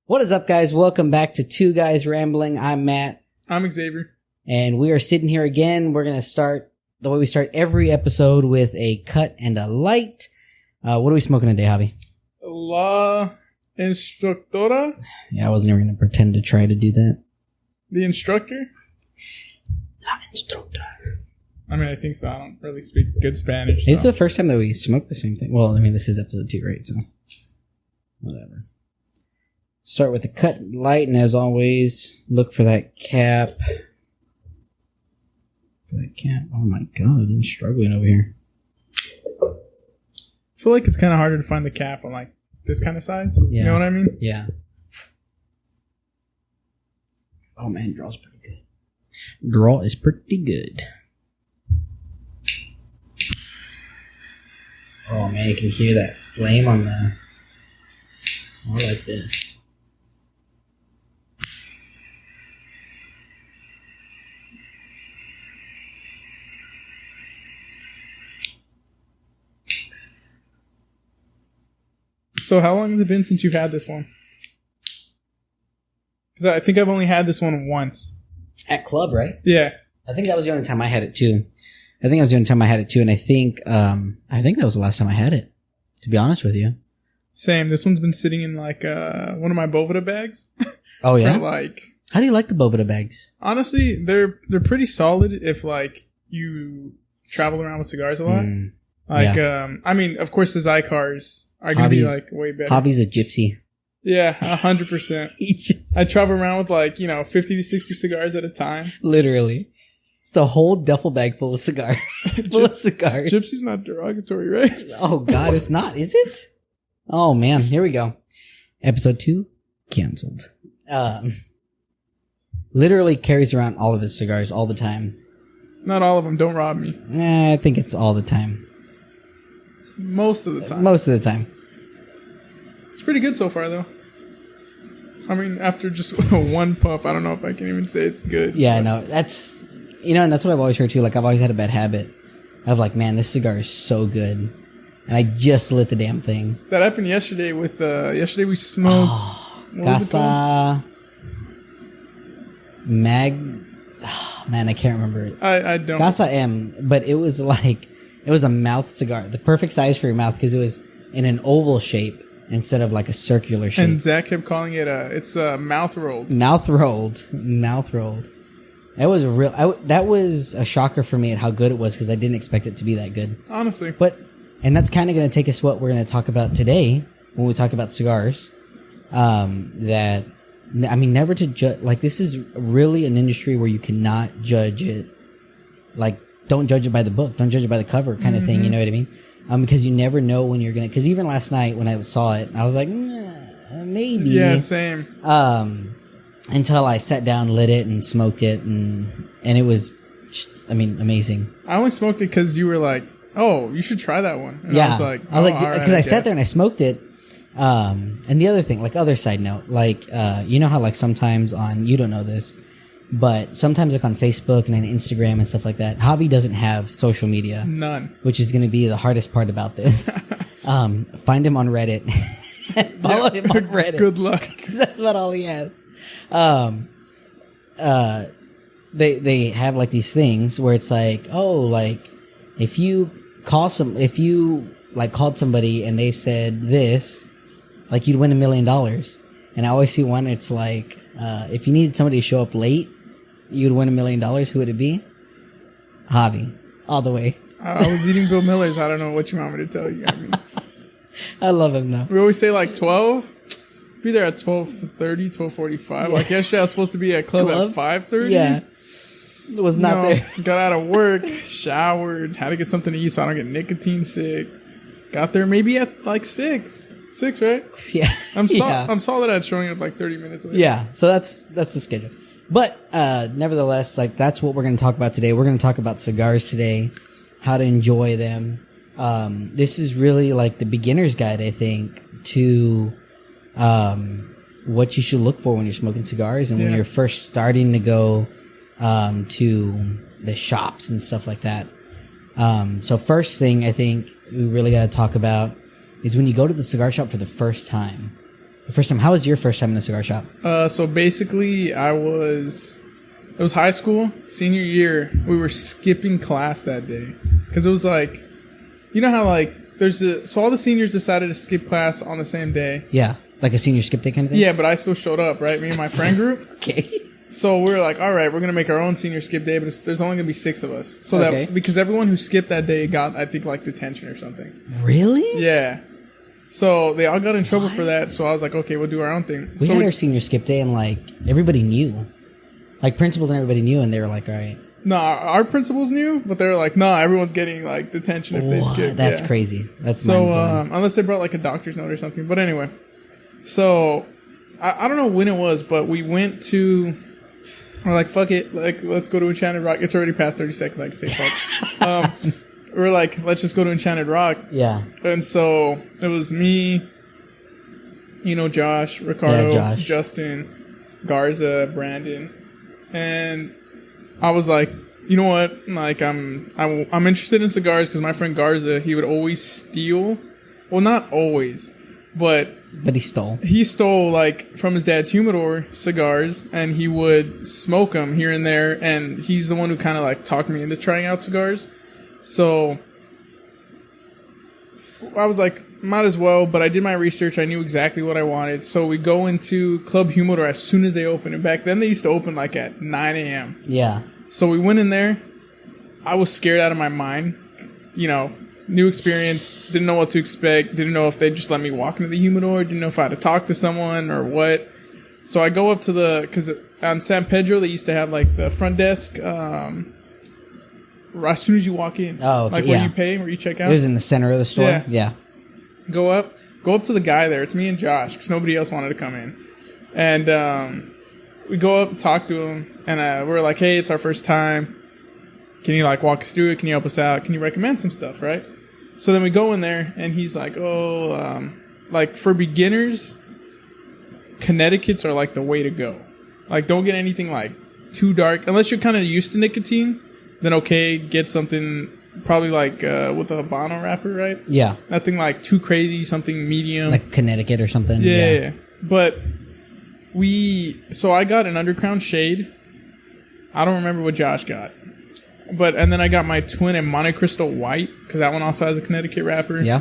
What is up, guys? Welcome back to Two Guys Rambling. I'm Matt. I'm Xavier. And we are sitting here again. We're going to start the way we start every episode with a cut and a light. What are we smoking today, Javi? La Instructora? Yeah, I wasn't even going to pretend to try to do that. The instructor? La Instructor. I mean, I think so. I don't really speak good Spanish. It's the first time that we smoked the same thing. Well, I mean, this is episode 2, right? So, whatever. Start with the cut and light, and as always, look for that cap. Oh my god, I'm struggling over here. I feel like it's kind of harder to find the cap on like this kind of size. Yeah. You know what I mean? Yeah. Oh man, draw's pretty good. Draw is pretty good. Oh man, you can hear that flame on the... I like this. So how long has it been since you've had this one? Because I think I've only had this one once. At club, right? Yeah. I think that was the only time I had it too. And I think that was the last time I had it, to be honest with you. Same. This one's been sitting in like one of my Boveda bags. Oh yeah? How do you like the Boveda bags? Honestly, they're pretty solid if like you travel around with cigars a lot. I mean, of course the Cigars are going to be like way better. Javi's a gypsy. Yeah, 100%. I travel around with like, 50 to 60 cigars at a time. Literally. It's a whole duffel bag full of cigars. Gypsy's not derogatory, right? Oh god, it's not, is it? Oh man, here we go. Episode 2, canceled. Literally carries around all of his cigars all the time. Not all of them, don't rob me. I think it's all the time. Most of the time. It's pretty good so far, though. I mean, after just one puff, I don't know if I can even say it's good. Yeah, no, that's... and that's what I've always heard, too. Like, I've always had a bad habit of, like, man, this cigar is so good. And I just lit the damn thing. That happened yesterday with... yesterday we smoked... Casa... man, I can't remember it. I don't... Casa M, but it was like... It was a mouth cigar. The perfect size for your mouth because it was in an oval shape instead of like a circular shape. And Zach kept calling it it's mouth rolled. Mouth rolled. That was that was a shocker for me at how good it was because I didn't expect it to be that good. Honestly. And that's kind of going to take us what we're going to talk about today when we talk about cigars. Never to judge. Like, this is really an industry where you cannot judge it. Like, don't judge it by the book. Don't judge it by the cover kind of thing. You know what I mean? Because you never know when you're going to... Because even last night when I saw it, I was like, maybe. Yeah, same. Until I sat down, lit it, and smoked it. And it was, amazing. I only smoked it because you were like, oh, you should try that one. And yeah. I was like, because I sat there and I smoked it. And the other thing, like, other side note, like, you know how, like, sometimes you don't know this, but sometimes, like, on Facebook and on Instagram and stuff like that, Javi doesn't have social media. None. Which is going to be the hardest part about this. Find him on Reddit. Follow him on Reddit. Good luck. Because that's about all he has. They have, like, these things where it's like, oh, like, if you called somebody and they said this, like, you'd win $1 million. And I always see one, it's like, if you needed somebody to show up late, you'd win $1 million. Who would it be? Javi. All the way. I was eating Bill Miller's. I don't know what you want me to tell you. I mean, I love him, though. We always say, like, 12. Be there at 12:30, 12:45. Yeah. Like, yesterday I was supposed to be at club at 5:30. Yeah. Was not there. Got out of work, showered, had to get something to eat so I don't get nicotine sick. Got there maybe at, like, 6. 6, right? Yeah. I'm solid at showing up like 30 minutes later. Yeah, so that's the schedule. But nevertheless, like, that's what we're going to talk about today. We're going to talk about cigars today, how to enjoy them. This is really like the beginner's guide, I think, to what you should look for when you're smoking cigars and when you're first starting to go to the shops and stuff like that. So first thing I think we really got to talk about is when you go to the cigar shop for the first time The first time. How was your first time in a cigar shop? So basically, it was high school, senior year. We were skipping class that day. Because it was like, you know how like, so all the seniors decided to skip class on the same day. Yeah. Like a senior skip day kind of thing? Yeah, but I still showed up, right? Me and my friend group. Okay. So we were like, all right, we're going to make our own senior skip day, but there's only going to be 6 of us. So that, because everyone who skipped that day got, I think, like detention or something. Really? Yeah. So they all got in trouble for that. So I was like, okay, we'll do our own thing. We had our senior skip day and like everybody knew. Like principals and everybody knew and they were like, all right. No, our principals knew, but they were like, no, everyone's getting like detention if they skip. That's crazy. That's so unless they brought like a doctor's note or something. But anyway, so I don't know when it was, but we went to, we're like, fuck it, like let's go to Enchanted Rock. It's already past 30 seconds. I can say fuck. We're like, let's just go to Enchanted Rock. Yeah. And so it was me, Josh, Ricardo, Justin, Garza, Brandon, and I was like, you know what? Like, I'm interested in cigars because my friend Garza, he would always steal. Well, not always, but he stole. He stole like from his dad's humidor cigars, and he would smoke them here and there. And he's the one who kind of like talked me into trying out cigars. So I was like, might as well. But I did my research. I knew exactly what I wanted. So we go into Club Humidor as soon as they open. And back then they used to open like at 9 a.m. Yeah. So we went in there. I was scared out of my mind. New experience. Didn't know what to expect. Didn't know if they'd just let me walk into the humidor. Didn't know if I had to talk to someone or what. So I go up to because on San Pedro, they used to have like the front desk as soon as you walk in. Oh, okay, like where you pay, where you check out. It was in the center of the store? Yeah. Go up to the guy there. It's me and Josh because nobody else wanted to come in. And we go up, talk to him, and we're like, hey, it's our first time. Can you like walk us through it? Can you help us out? Can you recommend some stuff, right? So then we go in there, and he's like, like for beginners, Connecticut's are like the way to go. Like don't get anything like too dark. Unless you're kind of used to nicotine, then okay, get something probably like with a Habano wrapper, right? Yeah. Nothing like too crazy, something medium. Like Connecticut or something. Yeah. But so I got an Underground Shade. I don't remember what Josh got. And then I got my twin in Monte Cristo White, because that one also has a Connecticut wrapper. Yeah.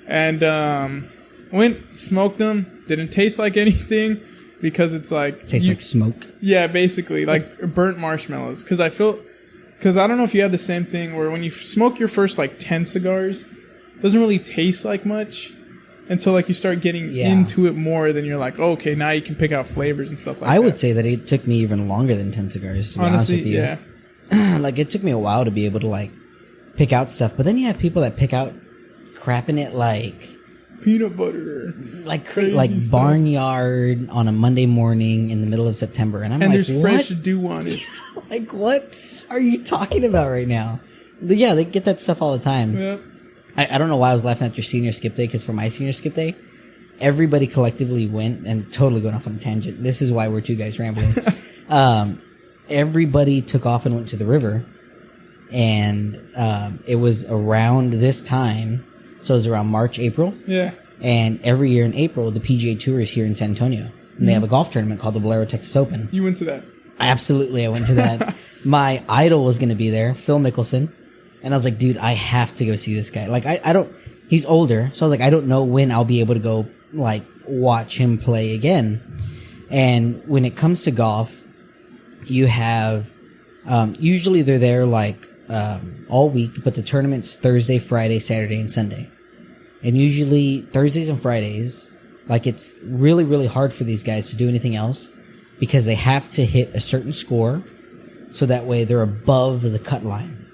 And went, smoked them. Didn't taste like anything, because it's like... Tastes like smoke. Yeah, basically. Like burnt marshmallows. Because I don't know if you have the same thing where when you smoke your first like 10 cigars, it doesn't really taste like much until like you start getting into it more. Then you're like, oh, okay, now you can pick out flavors and stuff like that. I would say that it took me even longer than 10 cigars, to be honest with you. Yeah. Like it took me a while to be able to like pick out stuff. But then you have people that pick out crap in it like... peanut butter. Like Barnyard on a Monday morning in the middle of September. And there's fresh dew on it. Like, what are you talking about right now? Yeah, they get that stuff all the time. Yeah. I don't know why I was laughing at your senior skip day, because for my senior skip day, everybody collectively went, and totally going off on a tangent. This is why we're two guys rambling. Everybody took off and went to the river, and it was around this time, so it was around March, April. Yeah. And every year in April, the PGA Tour is here in San Antonio, and they have a golf tournament called the Valero Texas Open. You went to that? Absolutely, I went to that. My idol was going to be there, Phil Mickelson. And I was like, dude, I have to go see this guy. Like, I don't, he's older. So I was like, I don't know when I'll be able to go, like, watch him play again. And when it comes to golf, you have, usually they're there like, all week, but the tournament's Thursday, Friday, Saturday, and Sunday. And usually Thursdays and Fridays, like, it's really, really hard for these guys to do anything else because they have to hit a certain score. So that way they're above the cut line.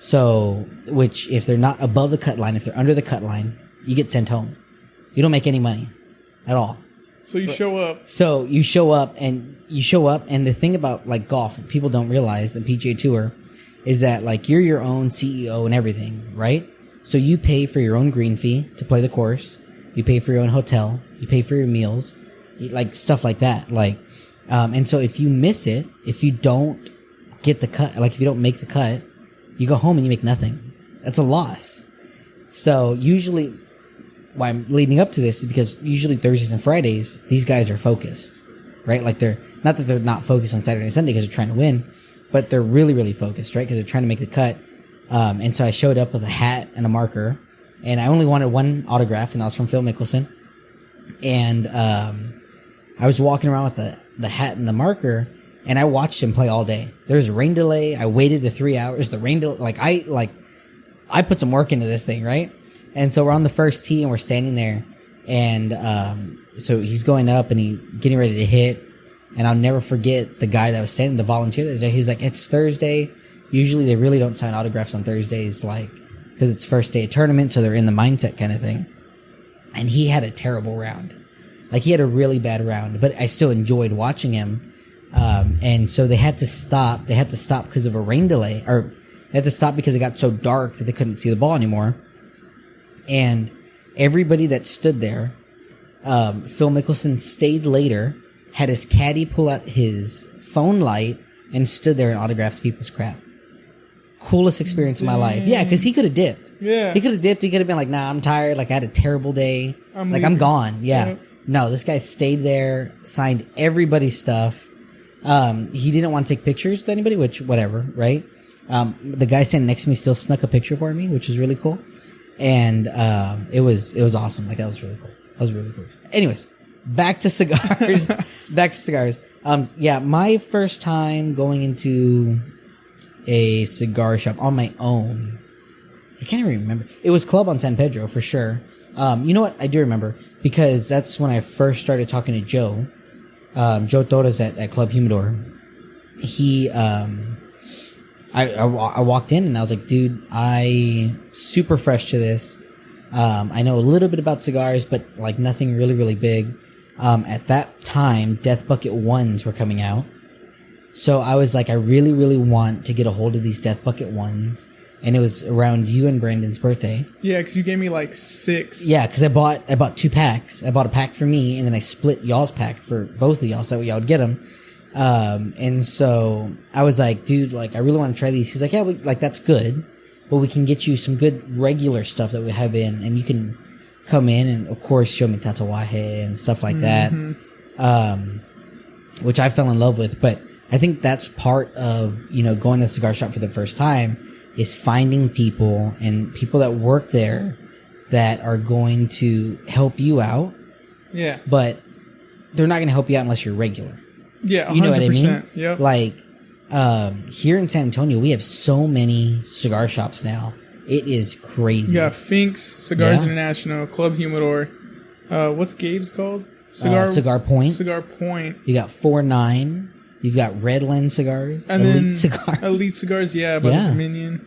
So, which, if they're not above the cut line, if they're under the cut line, you get sent home. You don't make any money at all. So you show up. So you show up, and the thing about, like, golf, people don't realize, the PGA Tour, is that, like, you're your own CEO and everything, right? So you pay for your own green fee to play the course. You pay for your own hotel. You pay for your meals. Like, stuff like that. Like, and so if you miss it, if you don't get the cut, like, if you don't make the cut, you go home and you make nothing. That's a loss. So usually why I'm leading up to this is because usually Thursdays and Fridays, these guys are focused, right? Like they're not that they're not focused on Saturday and Sunday because they're trying to win, but they're really, really focused, right? Because they're trying to make the cut. And so I showed up with a hat and a marker, and I only wanted one autograph, and that was from Phil Mickelson. And I was walking around with the hat and the marker, and I watched him play all day. There was a rain delay. I waited the 3 hours. The rain delay, I put some work into this thing, right? And so we're on the first tee, and we're standing there, and so he's going up, and he's getting ready to hit. And I'll never forget the guy that was standing, the volunteer that was there. He's like, it's Thursday. Usually they really don't sign autographs on Thursdays, like, because it's first day of tournament, so they're in the mindset kind of thing. And he had a terrible round. Like, he had a really bad round, but I still enjoyed watching him. And so they had to stop. They had to stop because of a rain delay, or they had to stop because it got so dark that they couldn't see the ball anymore. And everybody that stood there, Phil Mickelson stayed later, had his caddy pull out his phone light, and stood there and autographed people's crap. Coolest experience of my life. Yeah, because he could have dipped. Yeah. He could have dipped. He could have been like, nah, I'm tired. Like, I had a terrible day. I'm gone. Yeah. No, this guy stayed there, signed everybody's stuff. He didn't want to take pictures with anybody, which, whatever, right? The guy standing next to me still snuck a picture for me, which was really cool. And, it was awesome. Like, that was really cool. That was really cool. Anyways, back to cigars. Yeah, my first time going into a cigar shop on my own, I can't even remember. It was Club on San Pedro for sure. You know what? I do remember, because that's when I first started talking to Joe. Joe Torres at Club Humidor. He, I walked in and I was like, dude, I super fresh to this. I know a little bit about cigars, but like nothing really, really big. At that time, Death Bucket 1s were coming out. So I was like, I really, really want to get a hold of these Death Bucket 1s. And it was around you and Brandon's birthday. Yeah, because you gave me like 6. Yeah, because I bought 2 packs. I bought a pack for me, and then I split y'all's pack for both of y'all, so that way y'all would get them. And so I was like, dude, like, I really want to try these. He's like, yeah, that's good, but we can get you some good regular stuff that we have in, and you can come in and, of course, show me Tatuaje and stuff like that, which I fell in love with. But I think that's part of, going to the cigar shop for the first time, is finding people and people that work there that are going to help you out. Yeah. But they're not going to help you out unless you're regular. Yeah, 100%. You know what I mean? Yep. Like, here in San Antonio, we have so many cigar shops now. It is crazy. Yeah, Fink's, Cigars International, Club Humidor. What's Gabe's called? Cigar Point. Cigar Point. You got 4-9. You've got Redland Cigars. And Elite Cigars. Elite Cigars, yeah, by the Dominion.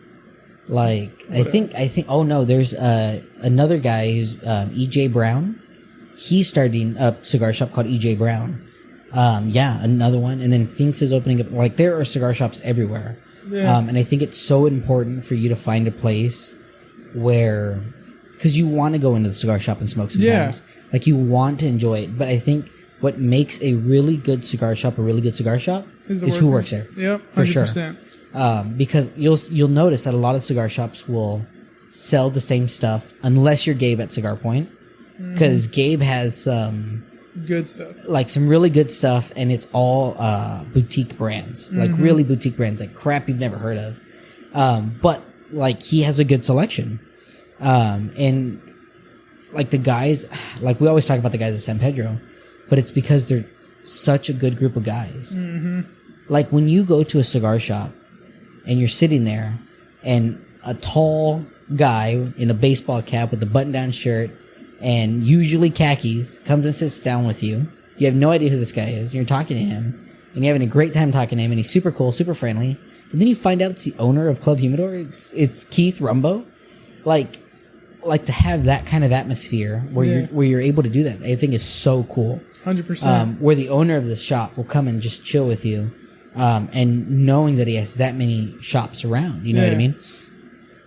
Like, I think, oh no, there's, another guy who's, EJ Brown. He's starting a cigar shop called EJ Brown. Another one. And then Fink's is opening up. Like, there are cigar shops everywhere. Yeah. And I think it's so important for you to find a place where, cause you want to go into the cigar shop and smoke sometimes. Yeah. Like, you want to enjoy it. But I think what makes a really good cigar shop a really good cigar shop is who works there. Yep. 100%. For sure. Because you'll notice that a lot of cigar shops will sell the same stuff unless you're Gabe at Cigar Point. Cause Gabe has some good stuff, like some really good stuff, and it's all boutique brands, like really boutique brands, like crap you've never heard of. But like, he has a good selection. And like the guys, like we always talk about the guys at San Pedro, but it's because they're such a good group of guys. Like, when you go to a cigar shop and you're sitting there and a tall guy in a baseball cap with a button-down shirt and usually khakis comes and sits down with you. You have no idea who this guy is. You're talking to him, and you're having a great time talking to him, and he's super cool, super friendly. And then you find out it's the owner of Club Humidor. It's Keith Rumbo. Like to have that kind of atmosphere where you're able to do that, I think is so cool. 100%. Where the owner of the shop will come and just chill with you, and knowing that he has that many shops around. You know what I mean?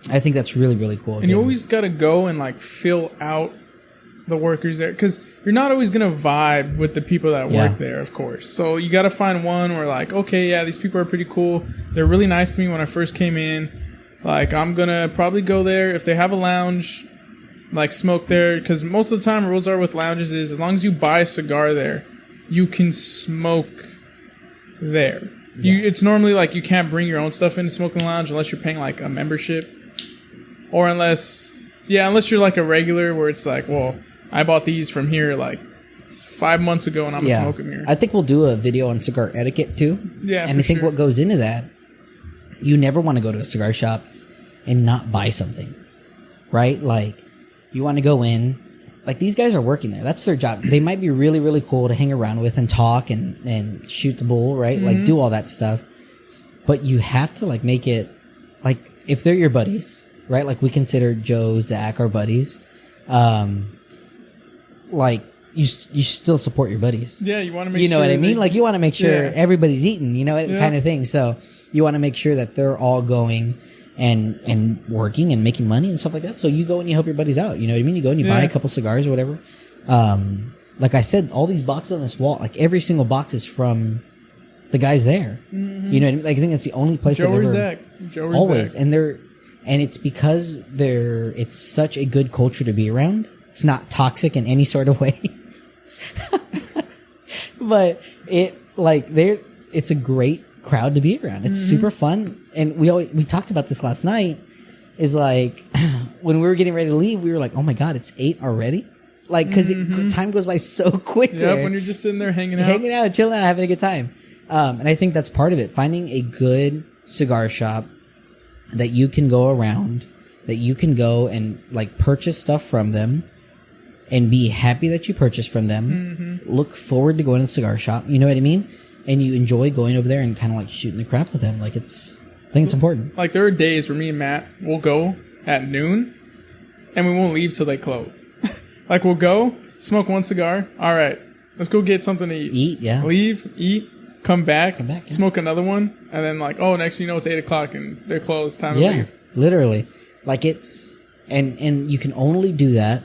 I think that's really, really cool. And you always got to go and like fill out the workers there, because you're not always going to vibe with the people that work there, of course. So you got to find one where like, okay, yeah, these people are pretty cool. They're really nice to me when I first came in. Like, I'm going to probably go there. If they have a lounge, like smoke there, because most of the time rules are with lounges is as long as you buy a cigar there, you can smoke there. Yeah. It's normally like you can't bring your own stuff into smoking lounge unless you're paying like a membership, or unless you're like a regular where it's like, well, I bought these from here like 5 months ago and I'm gonna smoke them here. I think we'll do a video on cigar etiquette too. Yeah, and I think what goes into that, you never want to go to a cigar shop and not buy something, right? Like, you want to go in, like, these guys are working there. That's their job. They might be really, really cool to hang around with and talk and shoot the bull, right? Like, do all that stuff. But you have to, like, make it, like, if they're your buddies, right? Like, we consider Joe, Zach, our buddies. Like, you still support your buddies. Yeah, you want to make sure. You know what I mean? Like, you want to make sure everybody's eating, you know, kind of thing. So, you want to make sure that they're all going and working and making money and stuff like that. So you go and you help your buddies out. You know what I mean? You go and you buy a couple cigars or whatever. Like I said, all these boxes on this wall, like every single box is from the guys there. Mm-hmm. You know what I mean? Like, I think that's the only place Joe I've or ever Zach. Joe or always. Zach. And it's because it's such a good culture to be around. It's not toxic in any sort of way. But it's a great crowd to be around. It's super fun. And we talked about this last night, is like when we were getting ready to leave, we were like, oh my God, it's 8 already. Like, cause time goes by so quick. Yeah. When you're just sitting there hanging out, chilling out, having a good time. And I think that's part of it. Finding a good cigar shop that you can go around, that you can go and like purchase stuff from them and be happy that you purchased from them. Look forward to going to the cigar shop. You know what I mean? And you enjoy going over there and kind of like shooting the crap with them. Like, I think it's important. Like, there are days where me and Matt will go at noon and we won't leave till they close. Like, we'll go, smoke one cigar. All right, let's go get something to eat. Leave, eat, come back, smoke another one. And then like, oh, next thing you know, it's 8 o'clock and they're closed. Time to leave. Literally. Like, it's, and you can only do that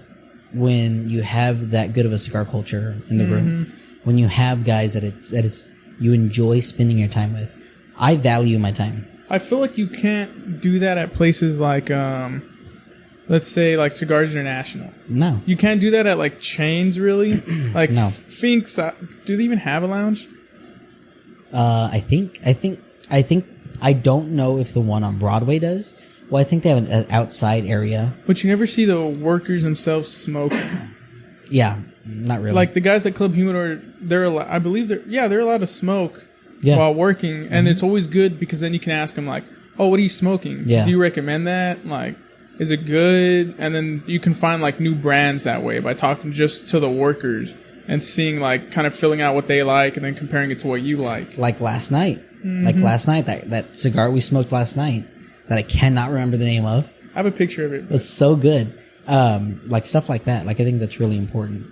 when you have that good of a cigar culture in the room. When you have guys that it's you enjoy spending your time with. I value my time. I feel like you can't do that at places like, let's say like Cigars International. No. You can't do that at like chains, really. Like, no. Finks, do they even have a lounge? I think, I don't know if the one on Broadway does. Well, I think they have an outside area. But you never see the workers themselves smoking. Yeah. Not really. Like, the guys at Club Humidor, they're allowed to smoke while working, and it's always good because then you can ask them like, oh, what are you smoking? Yeah. Do you recommend that? Like, is it good? And then you can find like new brands that way by talking just to the workers and seeing like kind of filling out what they like and then comparing it to what you like. Like last night. Like last night, that cigar we smoked last night that I cannot remember the name of. I have a picture of it. It was so good. Like stuff like that. Like, I think that's really important.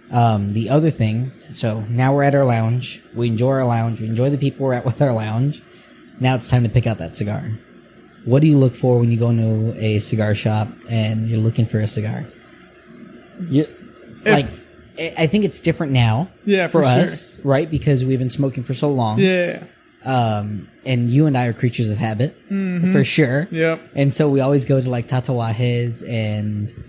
The other thing, so now we're at our lounge. We enjoy our lounge. We enjoy the people we're at with our lounge. Now it's time to pick out that cigar. What do you look for when you go into a cigar shop and you're looking for a cigar? I think it's different now. Yeah, for us, right? Because we've been smoking for so long. Yeah. And you and I are creatures of habit, for sure. Yep. And so we always go to like Tatuajes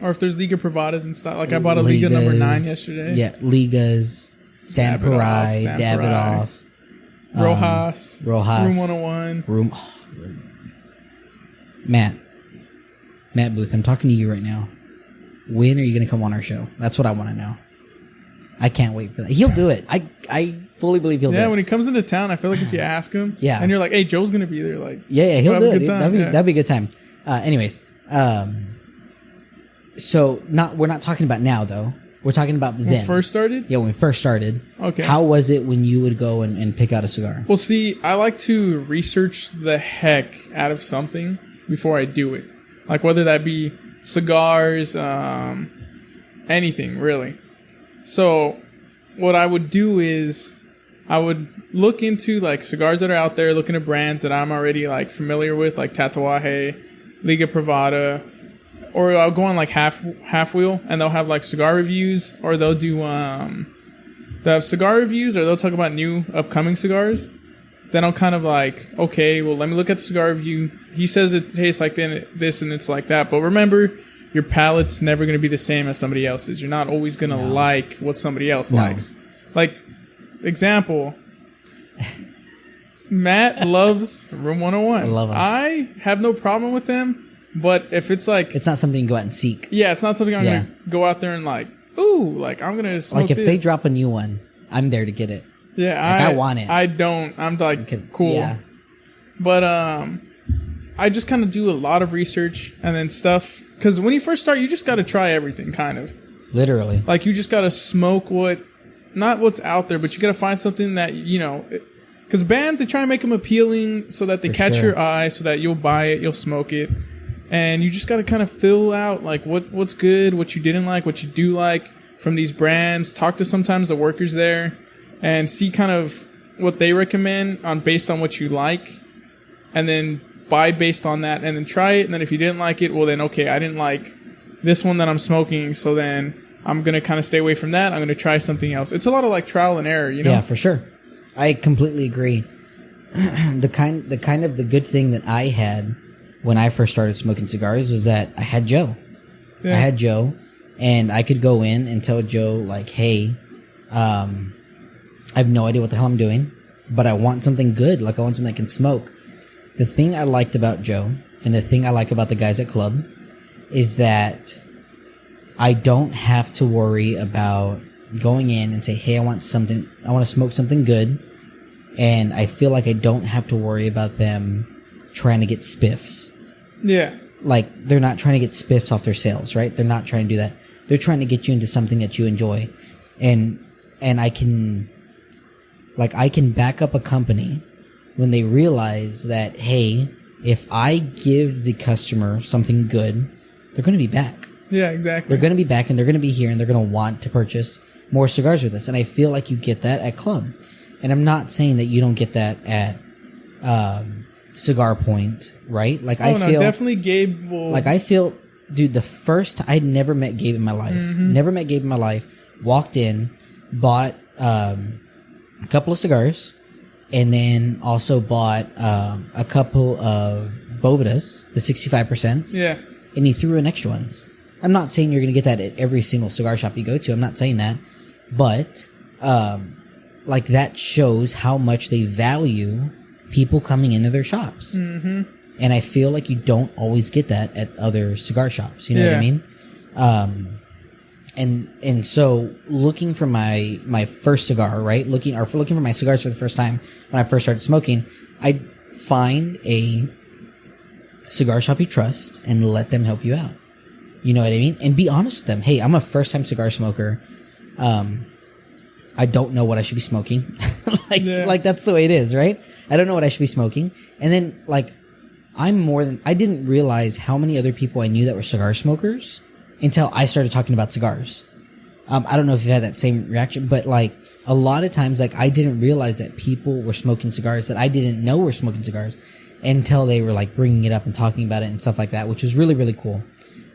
or if there's Liga Privadas and stuff. Like, I bought a Liga number 9 yesterday. Yeah, Ligas, San Parai, Davidoff, Rojas, Room 101. Matt Booth, I'm talking to you right now. When are you going to come on our show? That's what I want to know. I can't wait for that. He'll do it. I fully believe he'll do it. Yeah, when he comes into town, I feel like if you ask him, and you're like, hey, Joe's going to be there. Like, yeah, he'll do it. That'd be a good time. Anyways, so we're not talking about now, though. We're talking about then. When we first started? Yeah, when we first started. Okay. How was it when you would go and pick out a cigar? Well, see, I like to research the heck out of something before I do it. Like, whether that be cigars, anything, really. So what I would do is I would look into like cigars that are out there, looking at brands that I'm already like familiar with, like Tatuaje, Liga Privada, or I'll go on like half wheel and they'll have like cigar reviews, or they'll do they'll have cigar reviews, or they'll talk about new upcoming cigars. Then I'll kind of like, okay, well, let me look at the cigar review. He says it tastes like this and it's like that, but remember, your palate's never going to be the same as somebody else's. You're not always going to like what somebody else likes. Like, example, Matt loves Room 101. I love him. I have no problem with him, but if it's like... It's not something you go out and seek. Yeah, it's not something I'm going to go out there and like, ooh, like, I'm going to smoke Like, if this. they drop a new one, I'm there to get it. Yeah, like, I want it. I don't. I'm like, cool. Yeah. But I just kind of do a lot of research and then stuff. Because when you first start, you just got to try everything, kind of. Literally. Like, you just got to smoke not what's out there, but you got to find something that, you know... Because bands, they try to make them appealing so that they catch your eye, so that you'll buy it, you'll smoke it. And you just got to kind of fill out, like, what's good, what you didn't like, what you do like from these brands. Talk to sometimes the workers there and see kind of what they recommend based on what you like. And then buy based on that and then try it. And then if you didn't like it, well, then, okay, I didn't like this one that I'm smoking, so then I'm going to kind of stay away from that. I'm going to try something else. It's a lot of, like, trial and error, you know? Yeah, for sure. I completely agree. The good thing that I had when I first started smoking cigars was that I had Joe. Yeah. I had Joe, and I could go in and tell Joe, like, hey, I have no idea what the hell I'm doing, but I want something good. Like, I want something I can smoke. The thing I liked about Joe, and the thing I like about the guys at Club, is that I don't have to worry about going in and say, hey, I want to smoke something good. And I feel like I don't have to worry about them trying to get spiffs. Yeah. Like, they're not trying to get spiffs off their sales, right? They're not trying to do that. They're trying to get you into something that you enjoy. And I can back up a company when they realize that, hey, if I give the customer something good, they're going to be back. Yeah, exactly. They're going to be back, and they're going to be here, and they're going to want to purchase more cigars with us. And I feel like you get that at Club. And I'm not saying that you don't get that at Cigar Point, right? Like, I feel definitely Gabe will... Like, I feel, dude, I'd never met Gabe in my life. Mm-hmm. Never met Gabe in my life. Walked in, bought a couple of cigars, and then also bought a couple of Bovedas, the 65%. Yeah. And he threw in extra ones. I'm not saying you're going to get that at every single cigar shop you go to. I'm not saying that. But... like, that shows how much they value people coming into their shops. Mm-hmm. And I feel like you don't always get that at other cigar shops. You know what I mean? And so looking for my first cigar, right? Looking for my cigars for the first time when I first started smoking, I'd find a cigar shop you trust and let them help you out. You know what I mean? And be honest with them. Hey, I'm a first time cigar smoker. I don't know what I should be smoking. Like that's the way it is, right? I don't know what I should be smoking. And then, like, I didn't realize how many other people I knew that were cigar smokers until I started talking about cigars. I don't know if you had that same reaction, but, like, a lot of times, like, I didn't realize that people were smoking cigars that I didn't know were smoking cigars until they were, like, bringing it up and talking about it and stuff like that, which was really, really cool.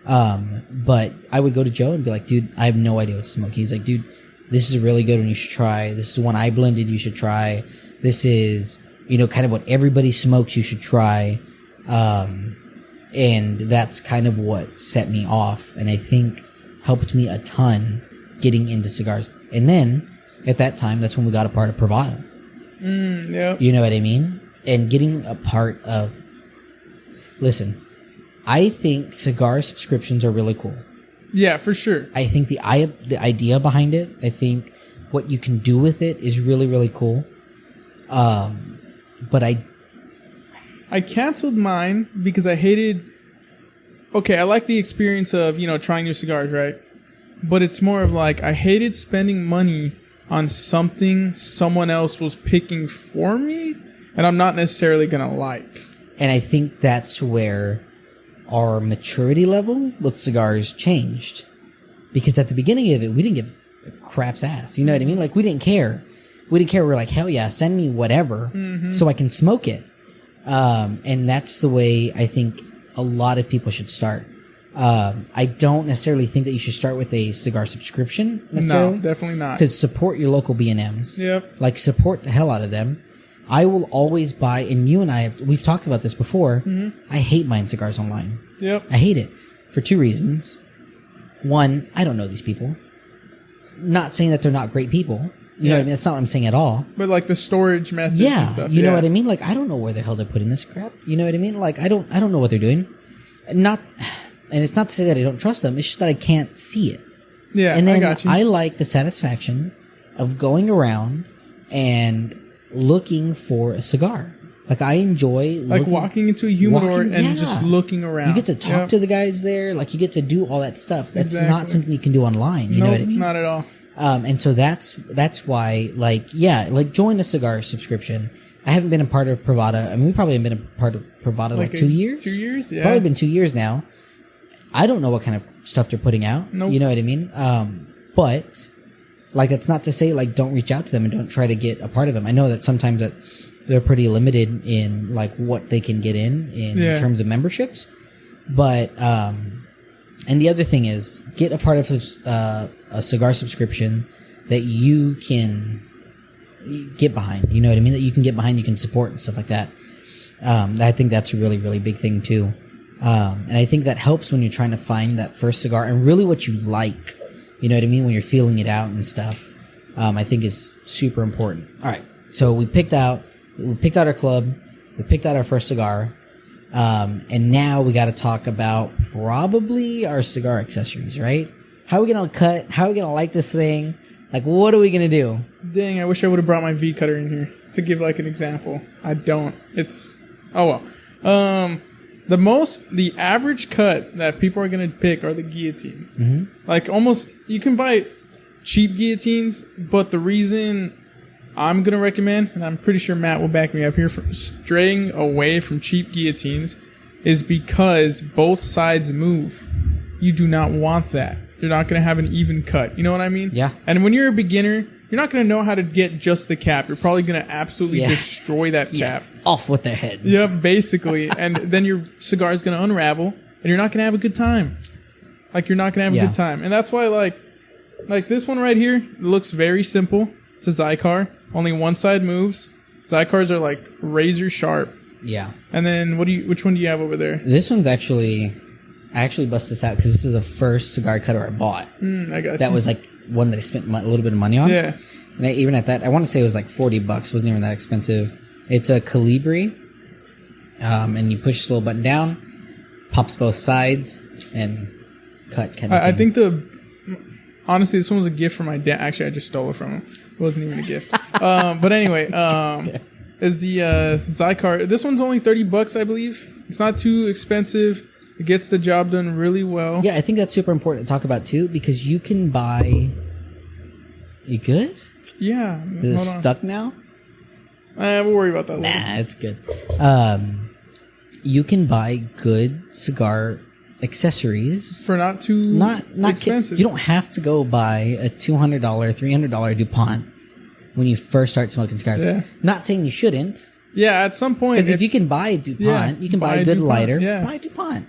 But I would go to Joe and be like, dude, I have no idea what to smoke. He's like, dude, this is a really good one you should try. This is one I blended you should try. This is, kind of what everybody smokes you should try. And that's kind of what set me off and I think helped me a ton getting into cigars. And then, at that time, that's when we got a part of Pravada. Yeah. You know what I mean? And getting a part of... Listen, I think cigar subscriptions are really cool. Yeah, for sure. I think the idea behind it, I think what you can do with it is really, really cool. But I canceled mine because I hated... Okay, I like the experience of, trying new cigars, right? But it's more of like, I hated spending money on something someone else was picking for me, and I'm not necessarily going to like. And I think that's where our maturity level with cigars changed. Because at the beginning of it, we didn't give a crap's ass. You know what I mean? Like, we didn't care. We were like, hell yeah, send me whatever so I can smoke it. And that's the way I think a lot of people should start. I don't necessarily think that you should start with a cigar subscription necessarily. No, definitely not. Because support your local B&Ms. Yep. Like, support the hell out of them. I will always buy, and you and I we've talked about this before. I hate buying cigars online. Yep. I hate it. for two reasons. One, I don't know these people. Not saying that they're not great people. You know what I mean? That's not what I'm saying at all. But like the storage methods and stuff. You know what I mean? Like, I don't know where the hell they're putting this crap. You know what I mean? Like, I don't know what they're doing. And it's not to say that I don't trust them. It's just that I can't see it. Yeah, and then I got you. I like the satisfaction of going around and looking for a cigar. Like, I enjoy like walking into a humidor and just looking around. You get to talk to the guys there. Like, you get to do all that stuff. That's not something you can do online. You know what I mean? Not at all. And so that's why, like, join a cigar subscription. I haven't been a part of Pravada. I mean, we probably haven't been a part of Pravada like 2 years. 2 years? Yeah. Probably been 2 years now. I don't know what kind of stuff they're putting out. Nope. You know what I mean? But, like, that's not to say, like, don't reach out to them and don't try to get a part of them. I know that sometimes that they're pretty limited in, like, what they can get in terms of memberships. But, and the other thing is, get a part of a cigar subscription that you can get behind. You know what I mean? That you can get behind, you can support and stuff like that. I think that's a really, really big thing too. And I think that helps when you're trying to find that first cigar and really what you like. You know what I mean? When you're feeling it out and stuff. I think is super important. All right. So we picked out our club. We picked out our first cigar. And now we got to talk about probably our cigar accessories, right? How are we going to cut? How are we going to light this thing? Like, what are we going to do? Dang, I wish I would have brought my V cutter in here to give like an example. I don't. Oh well. The average cut that people are going to pick are the guillotines. Mm-hmm. Like almost, you can buy cheap guillotines, but the reason I'm going to recommend, and I'm pretty sure Matt will back me up here, for straying away from cheap guillotines is because both sides move. You do not want that. You're not going to have an even cut. You know what I mean? Yeah. And when you're a beginner, you're not going to know how to get just the cap. You're probably going to absolutely destroy that cap. Off with their heads. Yeah, basically. And then your cigar is going to unravel, and you're not going to have a good time. Like, you're not going to have a good time. And that's why, like this one right here looks very simple. It's a Zycar. Only one side moves. Zycars are like razor sharp. Yeah. And then which one do you have over there? This one's I actually bust this out because this is the first cigar cutter I bought. I got that was like one that I spent a little bit of money on. Yeah. And even at that, I want to say it was like $40. Wasn't even that expensive. It's a Calibri. And you push this little button down, pops both sides, and cut kind of I think honestly, this one was a gift from my dad. Actually, I just stole it from him. It wasn't even a gift. But anyway, is the Zycar. This one's only $30, I believe. It's not too expensive. It gets the job done really well. Yeah, I think that's super important to talk about too, because you can buy. You good? Yeah. Is it stuck now? We'll worry about that later. Nah, it's good. You can buy good cigar accessories for not too expensive. You don't have to go buy a $200, $300 DuPont when you first start smoking cigars. Yeah. Not saying you shouldn't. Yeah, at some point. Because if you can buy a DuPont, you can buy a good DuPont, lighter. Yeah. Buy a DuPont.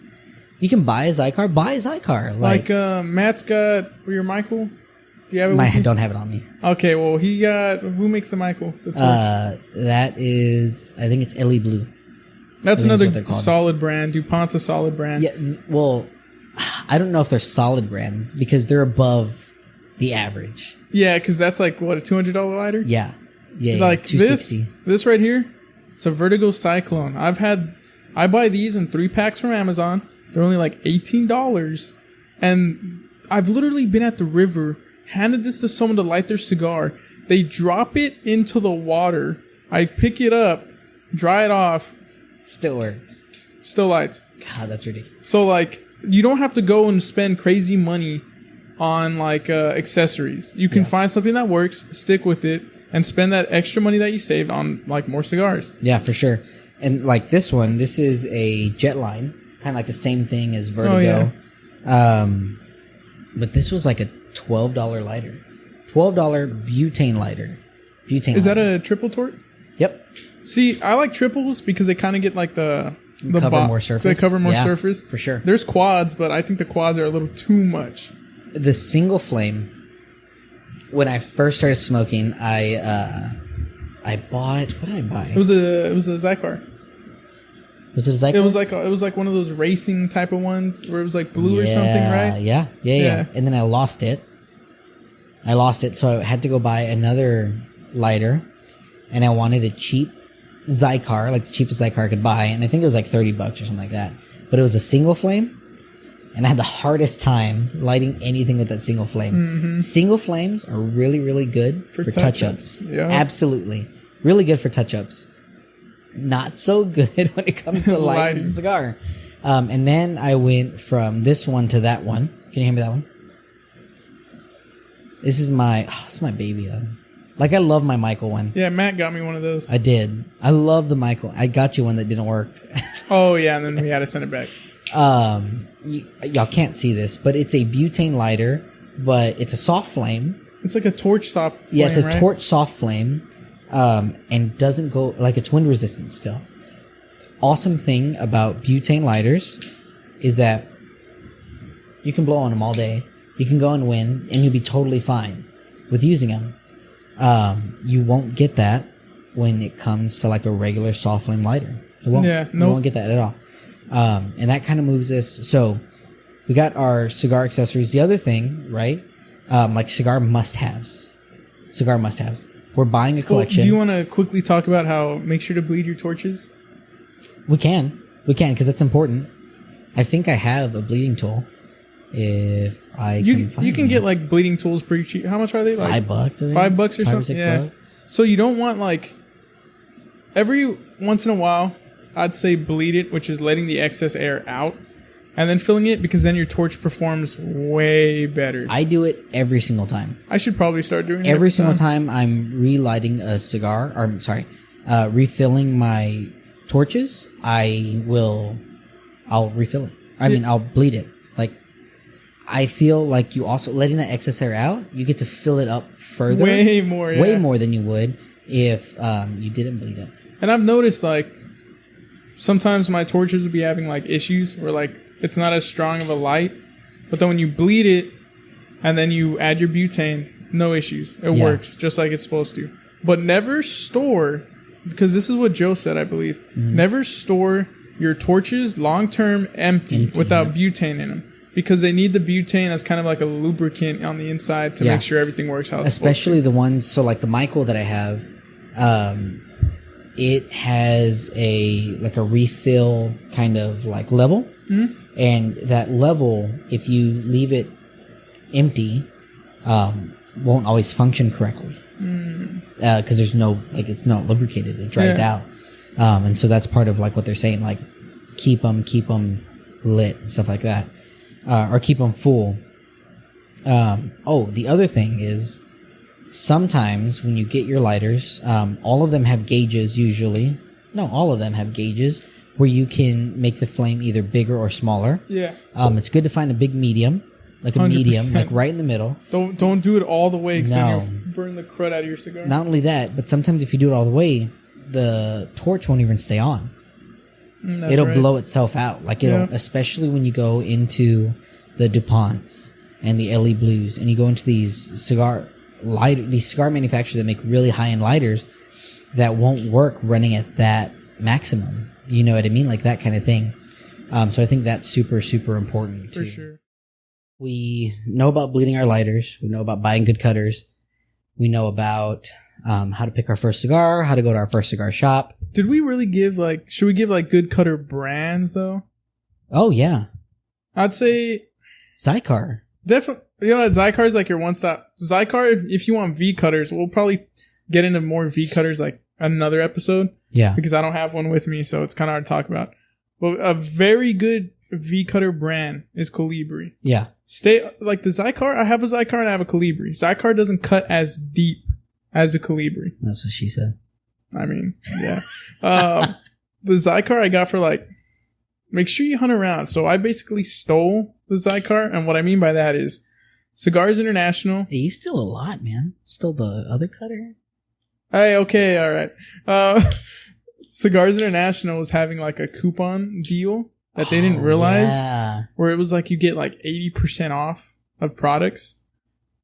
You can buy a Zycar. Buy a Zycar. Like Matt's got your Michael. Do you have it? I don't have it on me. Okay, well he got. Who makes the Michael? That is, I think it's Ellie Blue. That's another solid brand. DuPont's a solid brand. Yeah, well, I don't know if they're solid brands because they're above the average. Yeah, because that's like, what, a $200 lighter? Yeah. Yeah, like this right here, it's a Vertigo Cyclone. I buy these in 3-packs from Amazon. They're only like $18. And I've literally been at the river, handed this to someone to light their cigar. They drop it into the water. I pick it up, dry it off. Still works. Still lights. God, that's ridiculous. So, like, you don't have to go and spend crazy money on, like, accessories. You can find something that works, stick with it, and spend that extra money that you saved on, like, more cigars. Yeah, for sure. And, like, this one, this is a Jetline. Kind of like the same thing as Vertigo. Oh, yeah. But this was like a $12 lighter. $12 butane lighter. Is that a triple torque? Yep. See, I like triples because they kind of get like the cover more surface. They cover more surface. For sure. There's quads, but I think the quads are a little too much. The single flame, when I first started smoking, I bought, what did I buy? It was a Zycar. Was it a Zycar? It was like one of those racing type of ones where it was like blue or something, right? Yeah. And then I lost it. So I had to go buy another lighter, and I wanted a cheap Zycar, like the cheapest Zycar I could buy, and I think it was like $30 or something like that. But it was a single flame, and I had the hardest time lighting anything with that single flame. Mm-hmm. Single flames are really, really good for touch-ups. Yeah. Absolutely. Really good for touch-ups. Not so good when it comes to lighting a cigar. And then I went from this one to that one. Can you hand me that one? This is my baby though. Like, I love my Michael one. Yeah, Matt got me one of those. I did. I love the Michael. I got you one that didn't work. Oh yeah, and then we had to send it back. Y'all can't see this, but it's a butane lighter, but it's a soft flame. It's like a torch soft flame, yeah, it's a torch soft flame. And doesn't go, like, it's wind resistant still. Awesome thing about butane lighters is that you can blow on them all day. You can go in wind and you'll be totally fine with using them. You won't get that when it comes to like a regular soft flame lighter. You won't get that at all. And that kind of moves this. So we got our cigar accessories. The other thing, right? Like cigar must-haves. We're buying a collection. Do you want to quickly talk about how make sure to bleed your torches? We can, because it's important. I think I have a bleeding tool. If I can find you can get like bleeding tools pretty cheap. How much are they? Like $5, I think. $5 or something. $5 or $6. So you don't want, like, every once in a while, I'd say bleed it, which is letting the excess air out, and then filling it, because then your torch performs way better. I do it every single time. I should probably start doing it every single time I'm relighting a cigar. Refilling my torches. I'll refill it. I'll bleed it. Like, I feel like you also letting that excess air out, you get to fill it up further. Way more than you would if you didn't bleed it. And I've noticed, like, sometimes my torches would be having, like, issues where, like, it's not as strong of a light. But then when you bleed it and then you add your butane, no issues. It works just like it's supposed to. But never store, because this is what Joe said, I believe. Mm-hmm. Never store your torches long-term empty without butane in them. Because they need the butane as kind of like a lubricant on the inside to make sure everything works out. Especially the ones, so like the Michael that I have, it has a refill kind of like level. Mm-hmm. And that level, if you leave it empty, won't always function correctly. Because there's no, like, it's not lubricated. It dries out. And so that's part of like what they're saying, like keep them lit and stuff like that. Or keep them full. The other thing is sometimes when you get your lighters, all of them have gauges usually. No, all of them have gauges where you can make the flame either bigger or smaller. Yeah. It's good to find a big medium, like a 100%. Medium, like right in the middle. Don't do it all the way because then you'll burn the crud out of your cigar. Not only that, but sometimes if you do it all the way, the torch won't even stay on. It'll blow itself out. Like especially when you go into the DuPonts and the LE Blues and you go into these cigar manufacturers that make really high-end lighters that won't work running at that maximum. You know what I mean? Like that kind of thing. So I think that's super, super important too. For sure. We know about bleeding our lighters. We know about buying good cutters. We know about how to pick our first cigar, how to go to our first cigar shop. Did we really should we give like good cutter brands though? Oh yeah. I'd say Zycar. Definitely. You know what? Zycar is like your one-stop. Zycar, if you want V cutters, we'll probably get into more V cutters like another episode. Yeah. Because I don't have one with me, so it's kind of hard to talk about. But a very good V cutter brand is Colibri. Yeah. Like the Zycar, I have a Zycar and I have a Colibri. Zycar doesn't cut as deep as a Colibri. That's what she said. I mean, yeah. The Zycar I got for like, make sure you hunt around. So I basically stole the Zycar, and what I mean by that is Cigars International. Hey, you steal a lot, man. Stole the other cutter? Hey, okay, all right. Cigars International was having like a coupon deal that they didn't realize, where it was like you get like 80% off of products.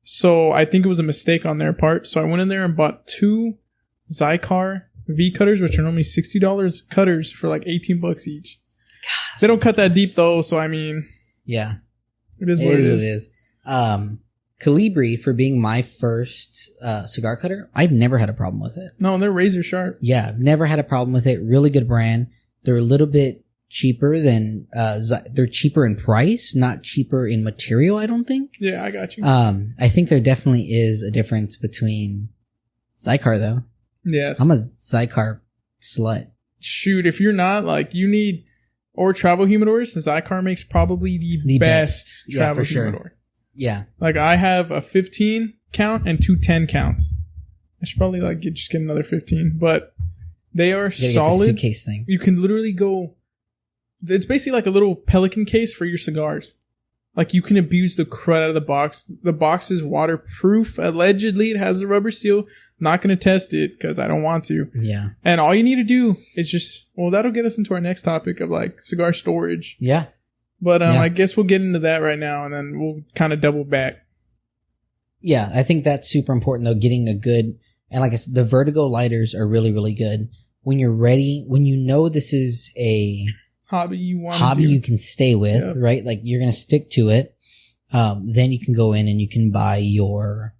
So I think it was a mistake on their part. So I went in there and bought 2 Zycar V cutters, which are normally $60 cutters for like $18 each. God, they don't cut that deep though, so I mean, yeah, it is what it is. It is. Calibri, for being my first cigar cutter, I've never had a problem with it. No, they're razor sharp. Yeah, I've never had a problem with it. Really good brand. They're a little bit cheaper than they're cheaper in price, not cheaper in material, I don't think. Yeah, I got you. I think there definitely is a difference between Zycar though. Yes. I'm a Zycar slut. Shoot, if you're not, like, you need or travel humidors, the Zycar makes probably the best travel humidor. Sure. Yeah. Like, I have a 15 count and 2 10 counts. I should probably like just get another 15, but they are solid. Get the suitcase thing. You can literally go. It's basically like a little Pelican case for your cigars. Like, you can abuse the crud out of the box. The box is waterproof. Allegedly, it has a rubber seal. Not going to test it because I don't want to. Yeah. And all you need to do is just, well, that'll get us into our next topic of like cigar storage. Yeah. But I guess we'll get into that right now and then we'll kind of double back. Yeah, I think that's super important though, getting a good, and like I said, the Vertigo lighters are really, really good. When you're ready, when you know this is a hobby you can stay with, yep. Right? Like, you're going to stick to it. Then you can go in and you can buy your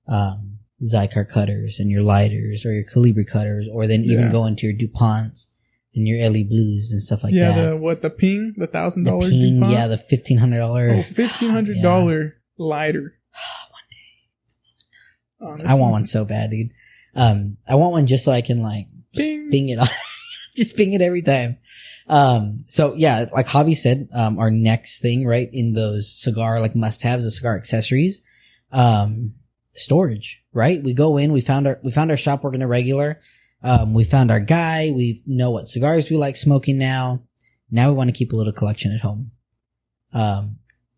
Zycar cutters and your lighters or your Calibri cutters, or then even go into your DuPonts and your LE Blues and stuff like that. Yeah, the Ping, the $1,000 Ping, DuPont? yeah, the $1,500. Oh, $1,500 lighter. One day. Honestly. I want one so bad, dude. I want one just so I can like bing it on. Just bing it every time. So yeah, like Javi said, our next thing, right, in those cigar, like must-haves, the cigar accessories, storage, right? We go in, we found our shop working a regular. We found our guy. We know what cigars we like smoking now. Now we want to keep a little collection at home.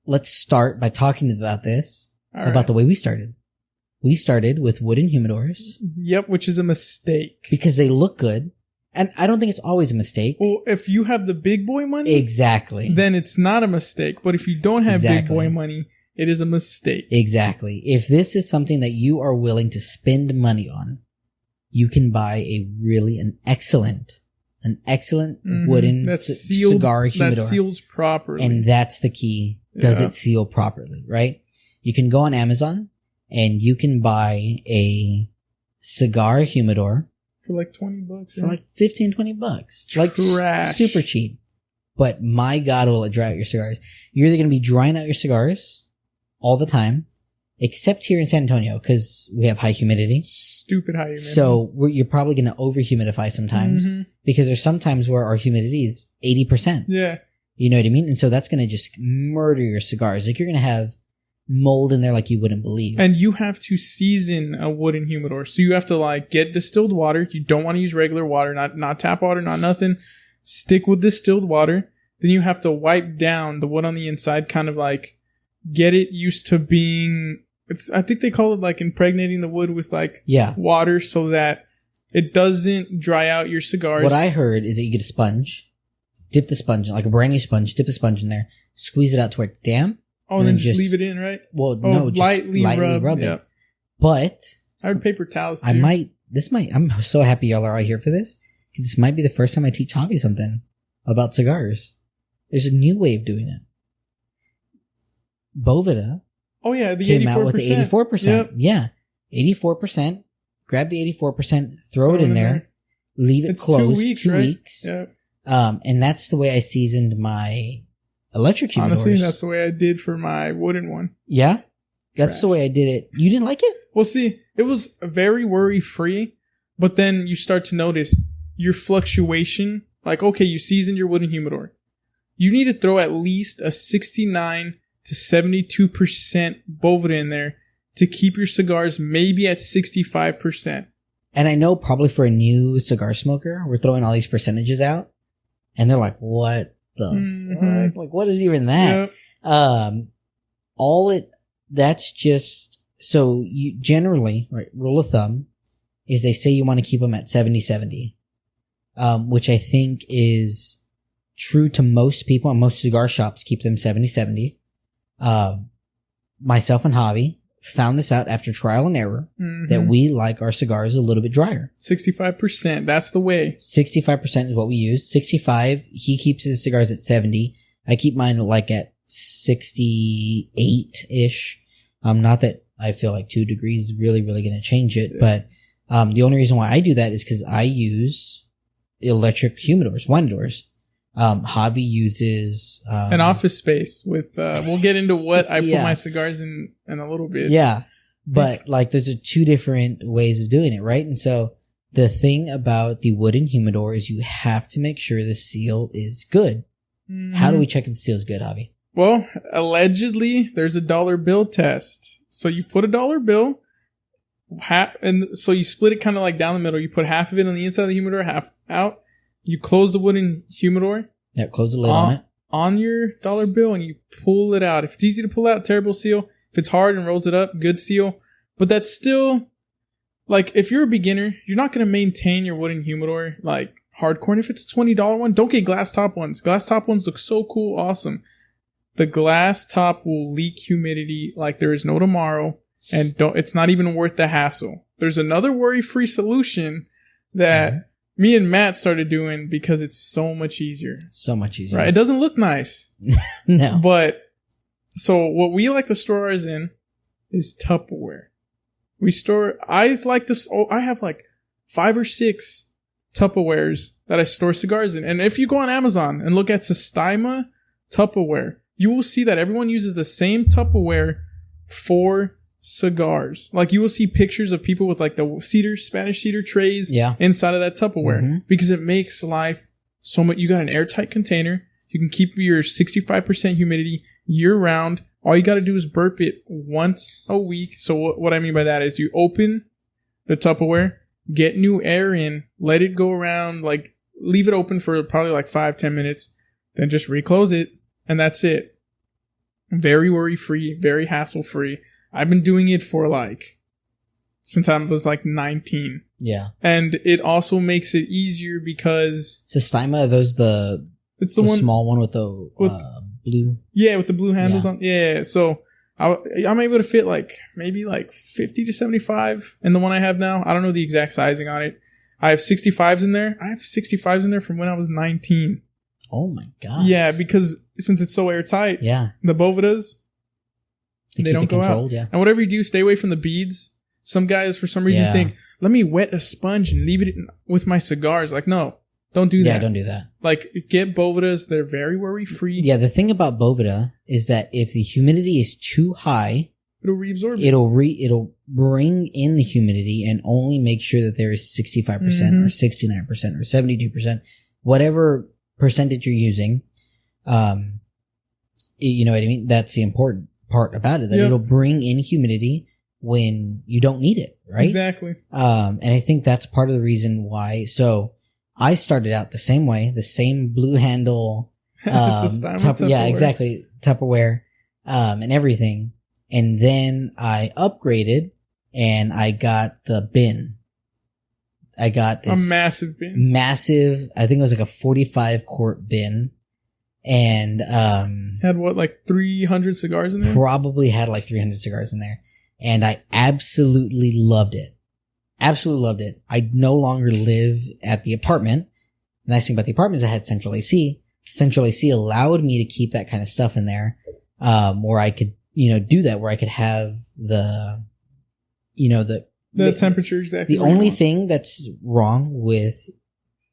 Let's start by talking about this, about the way we started. We started with wooden humidors. Yep, which is a mistake. Because they look good. And I don't think it's always a mistake. Well, if you have the big boy money, exactly, then it's not a mistake. But if you don't have big boy money, it is a mistake. Exactly. If this is something that you are willing to spend money on, you can buy an excellent wooden cigar humidor. That seals properly. And that's the key. Does it seal properly, right? You can go on Amazon and you can buy a cigar humidor for like $20. For like $15-$20. Like super cheap. But my God, will it dry out your cigars. You're either going to be drying out your cigars all the time, except here in San Antonio, because we have high humidity. Stupid high humidity. So you're probably going to over-humidify sometimes, because there's some times where our humidity is 80%. Yeah. You know what I mean? And so that's going to just murder your cigars. Like, you're going to have mold in there like you wouldn't believe. And you have to season a wooden humidor. So you have to like get distilled water. You don't want to use regular water, not tap water, not nothing. Stick with distilled water. Then you have to wipe down the wood on the inside, kind of like get it used to being, I think they call it like impregnating the wood with like water so that it doesn't dry out your cigars. What I heard is that you get a sponge, dip the sponge, like a brand new sponge, dip the sponge in there, squeeze it out to where it's damp. Oh, and then just leave it in, right? Well, no, just lightly rub it. But I would paper towels too. I'm so happy y'all are all here for this, because this might be the first time I teach Javi something about cigars. There's a new way of doing it. Boveda. Oh yeah, the came 84%. out with the 84%. Yep. Yeah, 84%. Grab the 84%, throw it in there, leave it closed 2 weeks. Yep. And that's the way I seasoned my electric humidors. Honestly, that's the way I did for my wooden one. Yeah? That's the way I did it. You didn't like it? Well, see, it was very worry-free, but then you start to notice your fluctuation. Like, okay, you seasoned your wooden humidor. You need to throw at least a 69 to 72% Boveda in there to keep your cigars maybe at 65%. And I know probably for a new cigar smoker, we're throwing all these percentages out, and they're like, what the fuck? Like, what is even that? Yep. That's just, so you generally, right, rule of thumb is they say you want to keep them at 70-70, which I think is true to most people, and most cigar shops keep them 70-70. Myself and Javi, found this out after trial and error that we like our cigars a little bit drier. 65%. That's the way. 65% is what we use. 65. He keeps his cigars at 70. I keep mine like at 68-ish. Not that I feel like 2 degrees is really, really going to change it, but the only reason why I do that is because I use electric humidors, wine doors. Javi uses an office space with we'll get into what I put my cigars in a little bit. Yeah. But like there's 2 different ways of doing it, right? And so the thing about the wooden humidor is you have to make sure the seal is good. How do we check if the seal is good, Javi? Well, allegedly there's a dollar bill test. So you put a dollar bill, and so you split it kind of like down the middle. You put half of it on the inside of the humidor, half out. You close the wooden humidor. Yeah, close the lid on it. On your dollar bill, and you pull it out. If it's easy to pull out, terrible seal. If it's hard and rolls it up, good seal. But that's still, like, if you're a beginner, you're not going to maintain your wooden humidor, like, hardcore. And if it's a $20 one, don't get glass top ones. Glass top ones look so cool, awesome. The glass top will leak humidity like there is no tomorrow, and it's not even worth the hassle. There's another worry-free solution that me and Matt started doing because it's so much easier. So much easier. Right? It doesn't look nice. No. But, so what we like to store ours in is Tupperware. I have like 5 or 6 Tupperwares that I store cigars in. And if you go on Amazon and look at Systema Tupperware, you will see that everyone uses the same Tupperware for cigars. Like you will see pictures of people with like the Spanish cedar trays inside of that Tupperware because it makes life so much. You got an airtight container. You can keep your 65% humidity year round. All you got to do is burp it once a week. So what I mean by that is you open the Tupperware, get new air in, let it go around, like leave it open for probably like 5-10 minutes, then just reclose it. And that's it. Very worry-free, very hassle-free. I've been doing it for since I was 19. Yeah. And it also makes it easier because... Systema, are those it's the one, small one with the blue... Yeah, with the blue handles on. Yeah, so I'm able to fit maybe 50 to 75 in the one I have now. I don't know the exact sizing on it. I have 65s in there. I have 65s in there from when I was 19. Oh my God. Yeah, because since it's so airtight, the Bovedas, they don't go out. Yeah. And whatever you do, stay away from the beads. Some guys, for some reason, think, let me wet a sponge and leave it with my cigars. No, don't do that. Yeah, don't do that. Get Bovedas. They're very worry-free. Yeah, the thing about Boveda is that if the humidity is too high, it'll reabsorb it. It'll bring in the humidity and only make sure that there is 65% or 69% or 72%, whatever percentage you're using. You know what I mean? That's the important part about it, that it'll bring in humidity when you don't need it, right? Exactly. And I think that's part of the reason why. So I started out the same way, the same blue handle, Tupperware. Yeah, exactly. Tupperware, and everything. And then I upgraded and I got the bin. I got this a massive bin. I think it was a 45 quart bin. And had 300 cigars in there? Probably had 300 cigars in there. And I absolutely loved it. Absolutely loved it. I no longer live at the apartment. The nice thing about the apartment is I had central AC. Central AC allowed me to keep that kind of stuff in there, where I could, do that, where I could have the temperature exactly. The only thing that's wrong with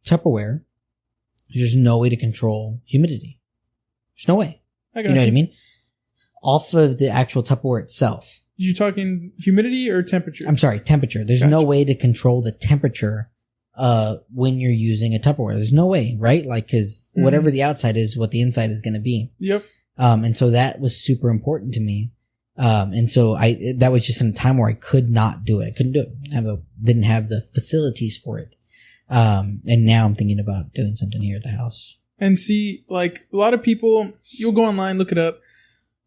Tupperware is there's no way to control humidity. There's no way. You know what I mean? Off of the actual Tupperware itself. You talking humidity or temperature? I'm sorry, temperature. There's no way to control the temperature when you're using a Tupperware. There's no way, right? Because whatever the outside is, what the inside is going to be. Yep. And so that was super important to me. And so that was just some time where I could not do it. I couldn't do it. Didn't have the facilities for it. And now I'm thinking about doing something here at the house. And see, a lot of people, you'll go online, look it up.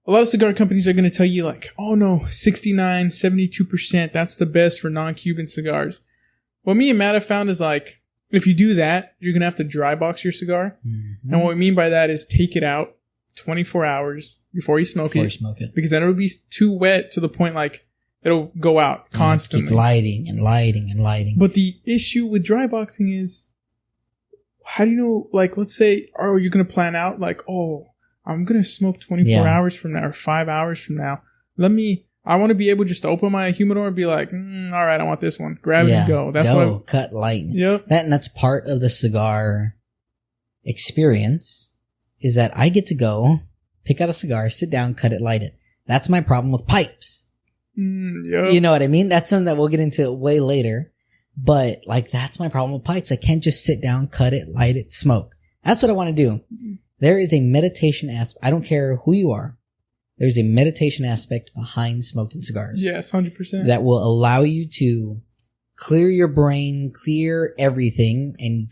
A lot of cigar companies are going to tell you oh no, 69, 72%, that's the best for non-Cuban cigars. What me and Matt have found is if you do that, you're going to have to dry box your cigar. Mm-hmm. And what we mean by that is take it out 24 hours before you smoke it. Because then it'll be too wet to the point it'll go out constantly. Keep lighting and lighting and lighting. But the issue with dry boxing is, how do you know, like, let's say, are you going to plan out, like, oh, I'm going to smoke 24 hours from now or 5 hours from now. I want to be able just to open my humidor and be like, all right, I want this one. Grab it and go. That's what cut, light. Yep. That's part of the cigar experience, is that I get to go pick out a cigar, sit down, cut it, light it. That's my problem with pipes. Yep. You know what I mean? That's something that we'll get into way later. But like, that's my problem with pipes. I can't just sit down, cut it, light it, smoke. That's what I want to do. There is a meditation aspect. I don't care who you are. There's a meditation aspect behind smoking cigars. Yes, 100%. That will allow you to clear your brain, clear everything, and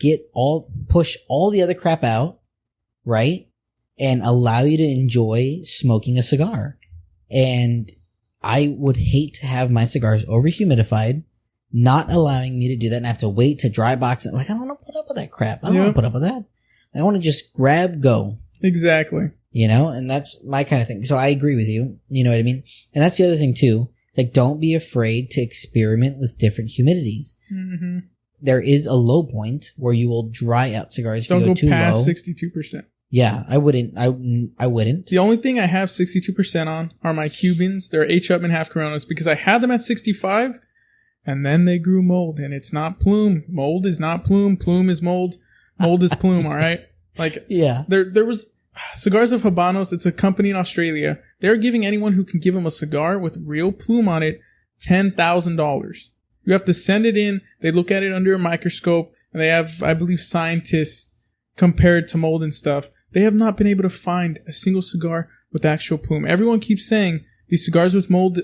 push all the other crap out, right? And allow you to enjoy smoking a cigar. And I would hate to have my cigars over-humidified, not allowing me to do that, and I have to wait to dry box it. Like, I don't want to put up with that crap. I don't want to put up with that. I want to just grab, go. Exactly. You know, and that's my kind of thing. So I agree with you. You know what I mean? And that's the other thing too. It's like, don't be afraid to experiment with different humidities. Mm-hmm. There is a low point where you will dry out cigars if you go too low. Don't go past 62%. Yeah, I wouldn't. I wouldn't. The only thing I have 62% on are my Cubans. They're H. Upmann half Coronas because I had them at 65 and then they grew mold, and it's not plume. Mold is not plume. Plume is mold. Mold is plume. All right. Like, yeah, there was Cigars of Habanos. It's a company in Australia. They're giving anyone who can give them a cigar with real plume on it $10,000. You have to send it in. They look at it under a microscope, and they have, I believe, scientists compare it to mold and stuff. They have not been able to find a single cigar with actual plume. Everyone keeps saying these cigars with mold,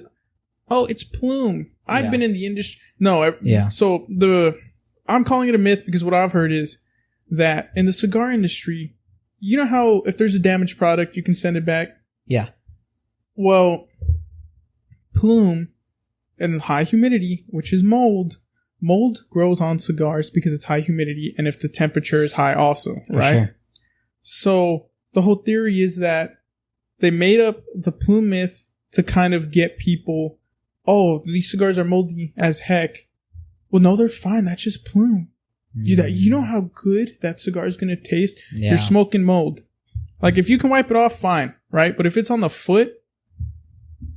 oh, it's plume. I've been in the industry. No. So I'm calling it a myth because what I've heard is that in the cigar industry, you know how if there's a damaged product, you can send it back? Yeah. Well, plume and high humidity, which is mold grows on cigars because it's high humidity and if the temperature is high also, right? Sure. So the whole theory is that they made up the plume myth to kind of get people, oh, these cigars are moldy as heck. Well, no, they're fine. That's just plume. You know how good that cigar is going to taste? Yeah. You're smoking mold. Like, if you can wipe it off, fine, right? But if it's on the foot,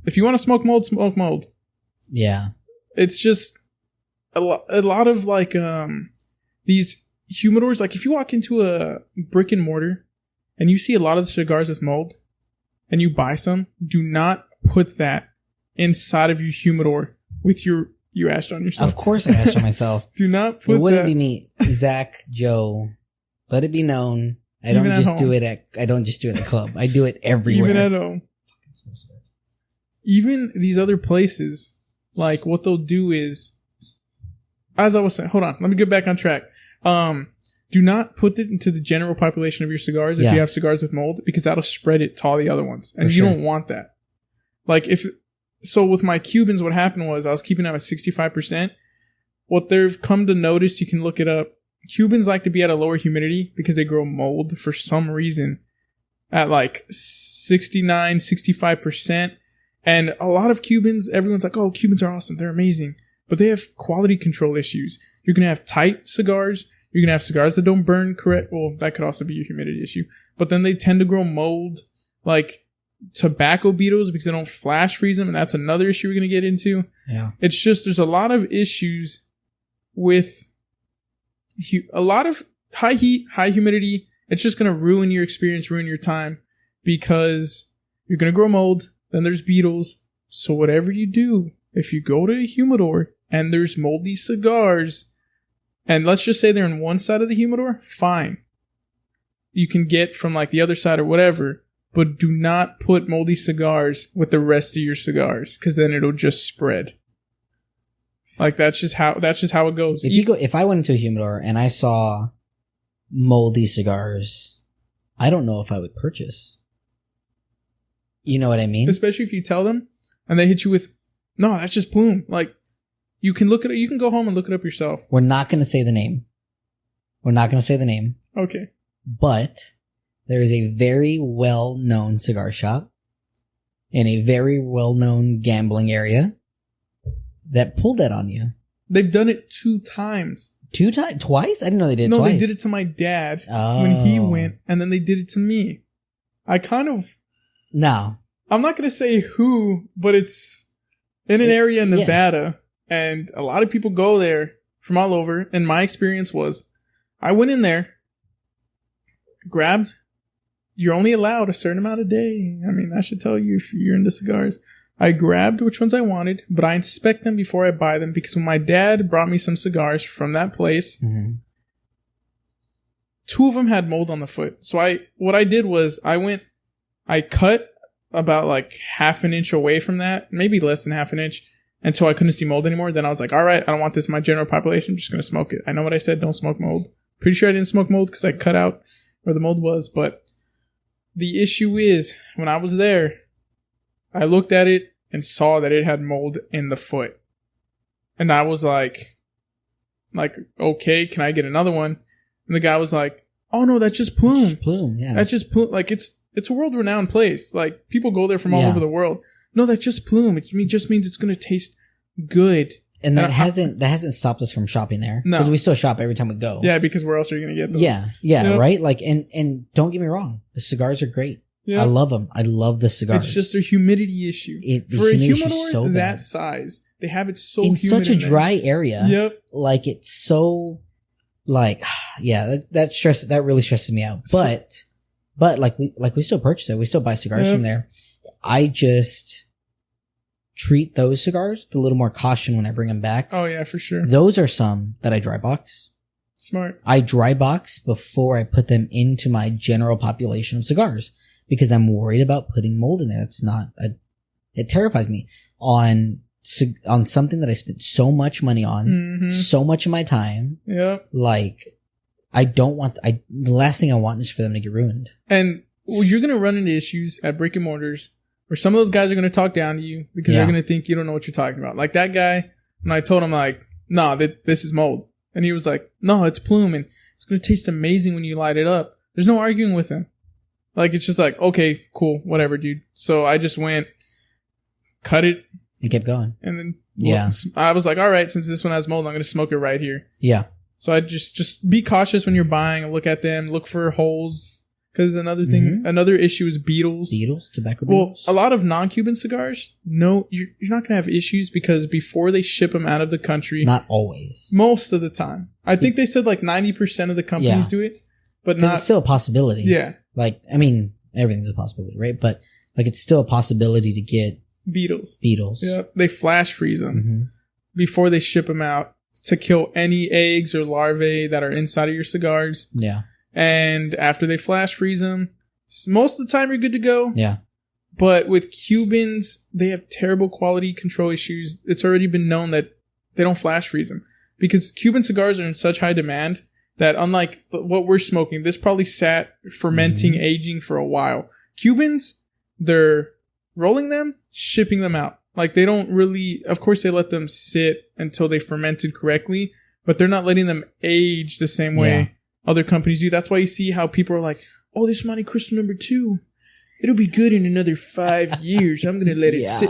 if you want to smoke mold. Yeah. It's just a lot of, like, these humidors. Like, if you walk into a brick and mortar and you see a lot of the cigars with mold and you buy some, do not put that inside of your humidor with you ashed on yourself. Of course I ashed on myself. Do not put it wouldn't be me, Zach, Joe. Let it be known. I don't just do it at a club. I do it everywhere. Even at home. Even these other places, like what they'll do is, as I was saying, hold on, let me get back on track. Do not put it into the general population of your cigars if you have cigars with mold, because that'll spread it to all the other ones. And you don't want that. Like, so with my Cubans, what happened was I was keeping them at 65%. What they've come to notice, you can look it up. Cubans like to be at a lower humidity because they grow mold for some reason at like 69, 65%. And a lot of Cubans, everyone's like, oh, Cubans are awesome. They're amazing. But they have quality control issues. You're going to have tight cigars. You're going to have cigars that don't burn correct. Well, that could also be a humidity issue. But then they tend to grow mold. Like, tobacco beetles because they don't flash freeze them, and that's another issue we're going to get into. Yeah. It's just there's a lot of issues with a lot of high heat, high humidity. It's just going to ruin your experience, ruin your time, because you're going to grow mold, then there's beetles. So whatever you do, if you go to a humidor and there's moldy cigars, and let's just say they're in one side of the humidor, fine. You can get from like the other side or whatever. But do not put moldy cigars with the rest of your cigars, because then it'll just spread. Like, that's just how it goes. If I went into a humidor and I saw moldy cigars, I don't know if I would purchase. You know what I mean? Especially if you tell them and they hit you with, no, that's just plume. Like, you can look at it. You can go home and look it up yourself. We're not going to say the name. Okay. But there is a very well-known cigar shop in a very well-known gambling area that pulled that on you? They've done it 2 times. 2 times? Twice? I didn't know they did it no, twice. They did it to my dad when he went, and then they did it to me. I kind of... No. I'm not going to say who, but it's in an area in Nevada, and a lot of people go there from all over, and my experience was, I went in there, grabbed... You're only allowed a certain amount a day. I mean, that should tell you if you're into cigars. I grabbed which ones I wanted, but I inspect them before I buy them, because when my dad brought me some cigars from that place, 2 of them had mold on the foot. So what I did was I cut about like half an inch away from that, maybe less than half an inch, until I couldn't see mold anymore. Then I was like, all right, I don't want this in my general population. I'm just going to smoke it. I know what I said. Don't smoke mold. Pretty sure I didn't smoke mold because I cut out where the mold was, but the issue is, when I was there, I looked at it and saw that it had mold in the foot. And I was like, okay, can I get another one? And the guy was like, oh no, that's just Plume. Just Plume, yeah. That's just Plume. Like, it's a world-renowned place. Like, people go there from all over the world. No, that's just Plume. It just means it's going to taste good. And that hasn't stopped us from shopping there. No. Because we still shop every time we go. Yeah, because where else are you going to get those? Yeah, right? Like, and don't get me wrong. The cigars are great. Yeah. I love them. I love the cigars. It's just a humidity issue. For a humidor that size, they have it so humid in such a dry area. Yep. Like, it's so, like, yeah, that really stresses me out. But like we still purchase it. We still buy cigars from there. I just treat those cigars with a little more caution when I bring them back. Oh yeah, for sure. Those are some that I dry box. Smart. I dry box before I put them into my general population of cigars, because I'm worried about putting mold in there. It terrifies me on something that I spent so much money on, so much of my time. Yeah. Like, I don't want, the last thing I want is for them to get ruined. And you're going to run into issues at brick and mortars where some of those guys are going to talk down to you because they're going to think you don't know what you're talking about. Like that guy, when I told him like, no, this is mold. And he was like, no, it's Plume and it's going to taste amazing when you light it up. There's no arguing with him. Like, it's just like, okay, cool, whatever, dude. So I just went, cut it. You kept going. And then I was like, all right, since this one has mold, I'm going to smoke it right here. Yeah. So I just be cautious when you're buying and look at them, look for holes. Because another thing, another issue is beetles. Tobacco beetles. Well, a lot of non-Cuban cigars, no, you're not going to have issues because before they ship them out of the country. Not always. Most of the time. I think they said like 90% of the companies do it. But not. It's still a possibility. Yeah. Like, I mean, everything's a possibility, right? But like, it's still a possibility to get beetles. Yeah. They flash freeze them before they ship them out to kill any eggs or larvae that are inside of your cigars. Yeah. And after they flash freeze them, most of the time you're good to go. Yeah. But with Cubans, they have terrible quality control issues. It's already been known that they don't flash freeze them because Cuban cigars are in such high demand that unlike what we're smoking, this probably sat fermenting, aging for a while. Cubans, they're rolling them, shipping them out. Like they don't really, of course they let them sit until they fermented correctly, but they're not letting them age the same way other companies do. That's why you see how people are like, oh, this is Monte Cristo number 2. It'll be good in another 5 years. I'm going to let it sit.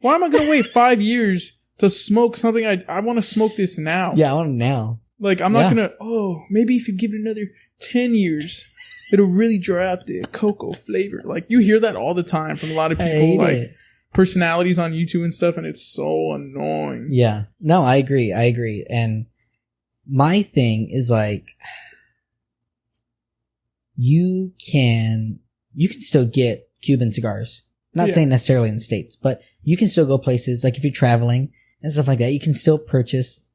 Why am I going to wait 5 years to smoke something? I want to smoke this now. Yeah, I want it now. Like, I'm not going to, maybe if you give it another 10 years, it'll really dry up the cocoa flavor. Like, you hear that all the time from a lot of people, like personalities on YouTube and stuff, and it's so annoying. Yeah. No, I agree. And my thing is like, you can still get Cuban cigars. Not saying necessarily in the States, but you can still go places, like if you're traveling and stuff like that, you can still purchase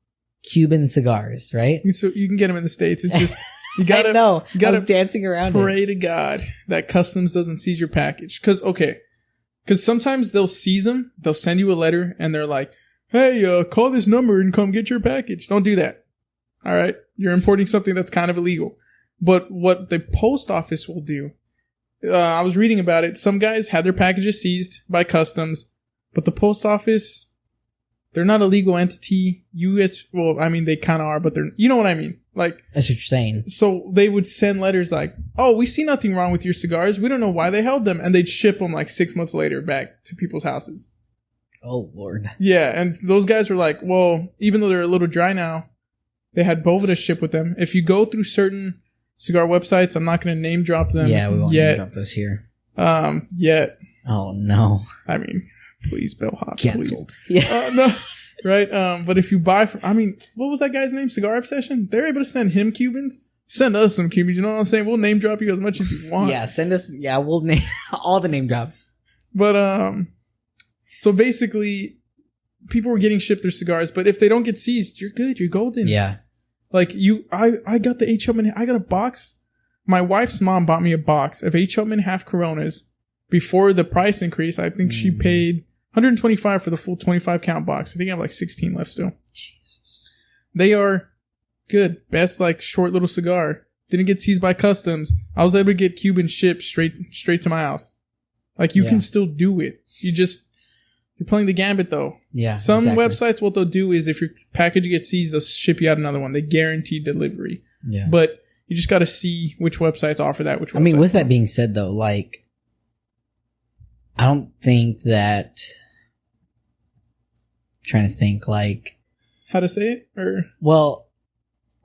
Cuban cigars, right? So you can get them in the States. It's just, you gotta, I know. You gotta dancing around pray to God that customs doesn't seize your package. Cause sometimes they'll seize them, they'll send you a letter and they're like, hey, call this number and come get your package. Don't do that. All right. You're importing something that's kind of illegal. But what the post office will do, I was reading about it. Some guys had their packages seized by customs, but the post office, they're not a legal entity. Well, I mean, they kind of are, but you know what I mean? Like, that's what you're saying. So they would send letters like, oh, we see nothing wrong with your cigars. We don't know why they held them. And they'd ship them like 6 months later back to people's houses. Oh, Lord. Yeah, and those guys were like, well, even though they're a little dry now, they had Boveda ship with them. If you go through certain cigar websites, I'm not going to name drop them Yeah, we won't yet. name drop those here. Yet. Oh, no. I mean, please, bellhop. Canceled. Please. Yeah. No. Right? But if you buy from, I mean, what was that guy's name? Cigar Obsession? They're able to send him Cubans. Send us some Cubans. You know what I'm saying? We'll name drop you as much as you want. Yeah, send us. Yeah, we'll name all the name drops. But, so basically, people were getting shipped their cigars, but if they don't get seized, you're good. You're golden. Yeah. Like I got the H. Upmann. I got a box. My wife's mom bought me a box of H. Upmann half Coronas before the price increase. I think she paid $125 for the full 25 count box. I think I have like 16 left still. Jesus. They are good. Best like short little cigar. Didn't get seized by customs. I was able to get Cuban shipped straight to my house. Like you can still do it. You're playing the gambit though. Yeah. Some websites, what they'll do is if your package gets seized, they'll ship you out another one. They guarantee delivery. Yeah. But you just got to see which websites offer that. I mean, with that being said though, like, I don't think that, I'm trying to think like, how to say it? Or well,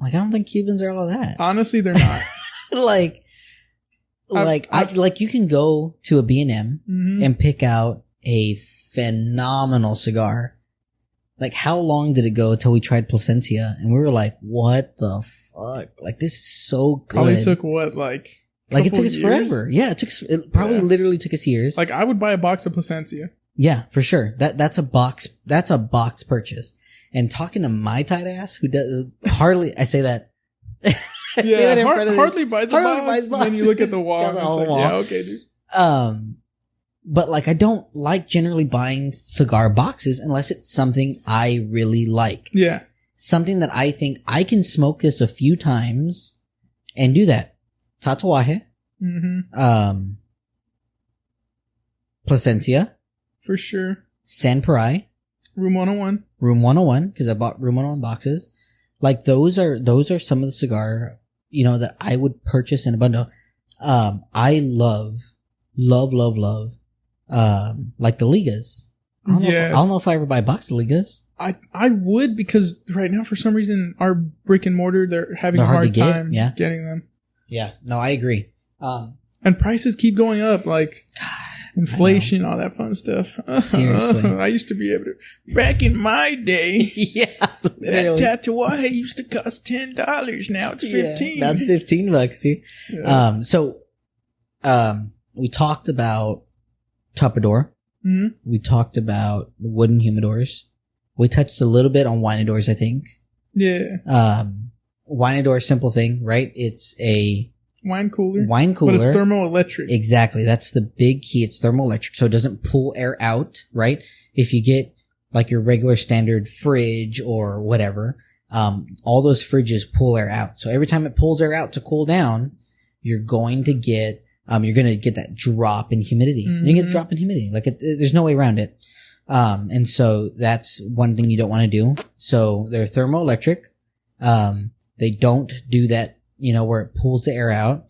like, I don't think Cubans are all that. Honestly, they're not. like you can go to a B&M and pick out a phenomenal cigar. Like, how long did it go until we tried Placencia and we were like, what the fuck? Like, this is so good. Probably took what, like it took us forever. Yeah, it probably literally took us years. Like, I would buy a box of Placencia. Yeah, for sure. That's a box purchase. And talking to my tight ass, who does hardly, I say that. Hardly buys a box. And then you look at the wall. And it's like, yeah, okay, dude. But like, I don't like generally buying cigar boxes unless it's something I really like. Yeah. Something that I think I can smoke this a few times and do that. Tatuaje. Placencia. For sure. San Parai. Room 101. Room 101, because I bought Room 101 boxes. Like, those are some of the cigar, that I would purchase in a bundle. I love, like the Ligas. I don't know if I ever buy a box of Ligas. I would, because right now, for some reason, our brick and mortar, they're having a hard time getting them. Yeah. No, I agree. And prices keep going up, like inflation, all that fun stuff. Seriously. I used to be able to, back in my day, that Tatuaje used to cost $10. Now it's $15. That's $15, see? Yeah. So, we talked about Tupperdoor. We talked about wooden humidors. We touched a little bit on winadors, I think. Yeah. Winador, simple thing, right? It's a wine cooler. But it's thermoelectric. Exactly. That's the big key. It's thermoelectric. So it doesn't pull air out, right? If you get like your regular standard fridge or whatever, all those fridges pull air out. So every time it pulls air out to cool down, you're going to get that drop in humidity. You get a drop in humidity. Like, there's no way around it. And so that's one thing you don't want to do. So they're thermoelectric. They don't do that, where it pulls the air out.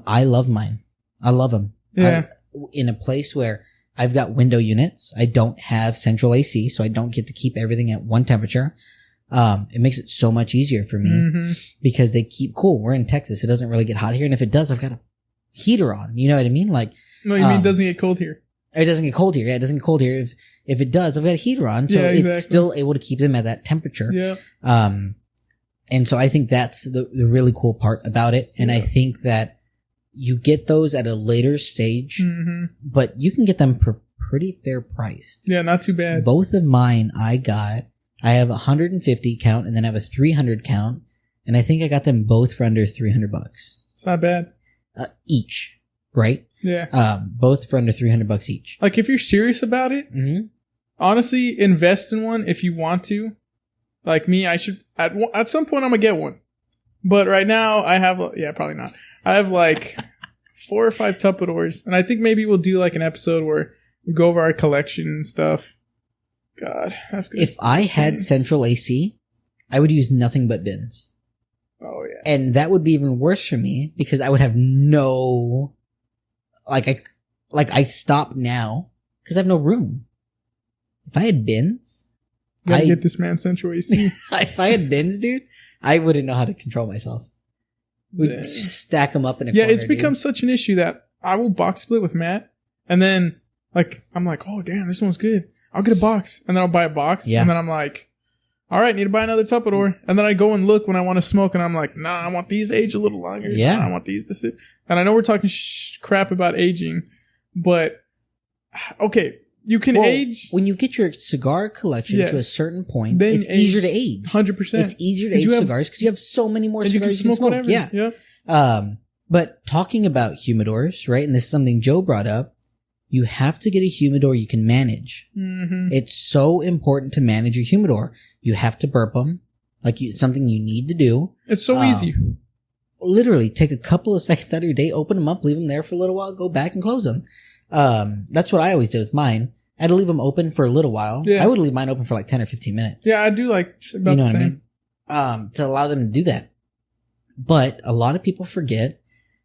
I love mine. I love them. Yeah. In a place where I've got window units, I don't have central AC, so I don't get to keep everything at one temperature. It makes it so much easier for me because they keep cool. We're in Texas. It doesn't really get hot here. And if it does, I've got a heater on. You know what I mean? Like, no, you mean it doesn't get cold here? It doesn't get cold here. Yeah, it doesn't get cold here. If it does, I've got a heater on, so it's still able to keep them at that temperature. Yeah. And so I think that's the really cool part about it. And I think that you get those at a later stage, but you can get them for pretty fair priced. Yeah, not too bad. Both of mine I have a 150 count and then I have a 300 count. And I think I got them both for under $300. It's not bad. Each, right? Yeah. Both for under $300 each. Like, if you're serious about it, honestly, invest in one if you want to. Like me, I should, at some point I'm gonna get one. But right now I have, probably not. I have like 4 or 5 Tupperdoors, and I think maybe we'll do like an episode where we go over our collection and stuff. God, that's good. If I had central AC, I would use nothing but bins. Oh yeah. And that would be even worse for me because I would have no, I stop now because I have no room. If I had bins, Gotta get this man central AC. if I had bins, dude, I wouldn't know how to control myself. We'd just stack them up in a corner. Yeah, it's become such an issue that I will box split with Matt, and then like I'm like, oh damn, this one's good. I'll get a box, and then I'll buy a box, and then I'm like, all right, need to buy another Tupperware, and then I go and look when I want to smoke, and I'm like, nah, I want these to age a little longer. Yeah, nah, I want these to sit. And I know we're talking crap about aging, but okay, you can age when you get your cigar collection to a certain point. Then it's easier to age. 100%. It's easier to age cigars because you have so many more cigars you can smoke. Whatever. Yeah. But talking about humidors, right? And this is something Joe brought up. You have to get a humidor you can manage. Mm-hmm. It's so important to manage your humidor. You have to burp them, like something you need to do. It's so easy. Literally, take a couple of seconds out of your day, open them up, leave them there for a little while, go back and close them. That's what I always did with mine. I had to leave them open for a little while. Yeah. I would leave mine open for like 10 or 15 minutes. Yeah, I do like about the same. What I mean? To allow them to do that. But a lot of people forget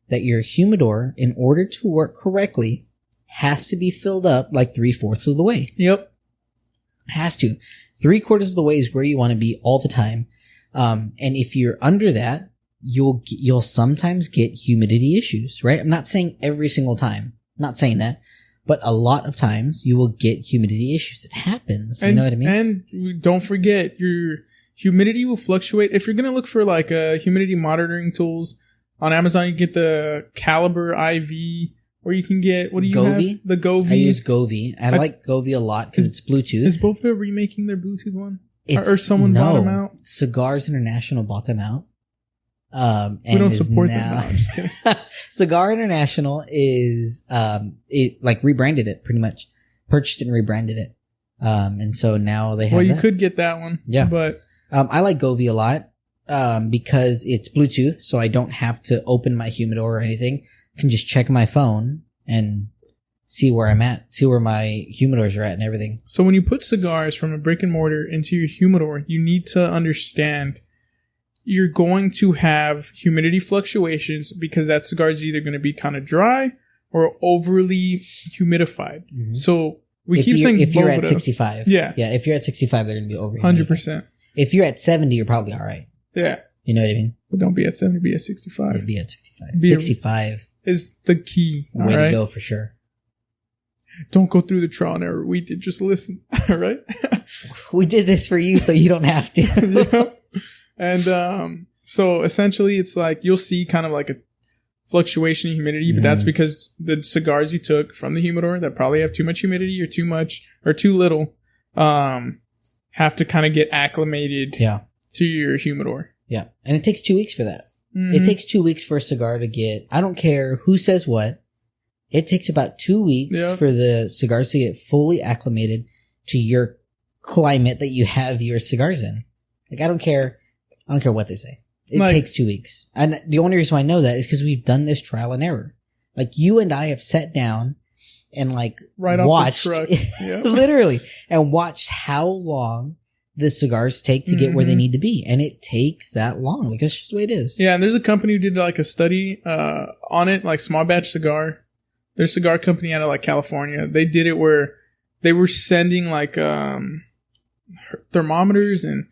that your humidor, in order to work correctly, has to be filled up like 3/4 of the way. Yep. Has to. 3/4 of the way is where you want to be all the time. And if you're under that, you'll sometimes get humidity issues, right? I'm not saying every single time. I'm not saying that. But a lot of times you will get humidity issues. It happens. You know what I mean? And don't forget, your humidity will fluctuate. If you're going to look for like humidity monitoring tools on Amazon, you get the Caliber IV, or you can get, what do you Govee? have? The Govee. I use Govee. I like Govee a lot because it's Bluetooth. Is Both remaking their Bluetooth one? Or someone bought them out? Cigars International bought them out. And we don't support them. No, I'm just kidding. Cigar International is, it like rebranded it pretty much. Purchased and rebranded it. And so now they have Well, you could get that one. Yeah. But, I like Govee a lot, because it's Bluetooth, so I don't have to open my humidor or anything. I can just check my phone and see where I'm at, see where my humidors are at and everything. So when you put cigars from a brick and mortar into your humidor, you need to understand you're going to have humidity fluctuations because that cigar is either going to be kind of dry or overly humidified. Mm-hmm. So we keep saying if you're at 65. Yeah. Yeah, if you're at 65, they're going to be over 100%. If you're at 70, you're probably all right. Yeah. You know what I mean? But don't be at 70, be at 65. Yeah, be at 65. 65 is the key. Way to go for sure. Don't go through the trial and error we did. Just listen. All right? We did this for you so you don't have to. Yeah. And so essentially it's like you'll see kind of like a fluctuation in humidity, but that's because the cigars you took from the humidor that probably have too much humidity or too much or too little have to kind of get acclimated to your humidor. Yeah. And it takes 2 weeks for that. Mm-hmm. It takes 2 weeks for a cigar to get, I don't care who says what, it takes about 2 weeks for the cigars to get fully acclimated to your climate that you have your cigars in. Like, I don't care what they say. It takes 2 weeks. And the only reason why I know that is because we've done this trial and error. Like, you and I have sat down and like watched, off the truck. literally, and watched how long the cigars take to get where they need to be. And it takes that long. Like, that's just the way it is. Yeah. And there's a company who did like a study on it, like small batch cigar. There's a cigar company out of like California. They did it where they were sending like thermometers and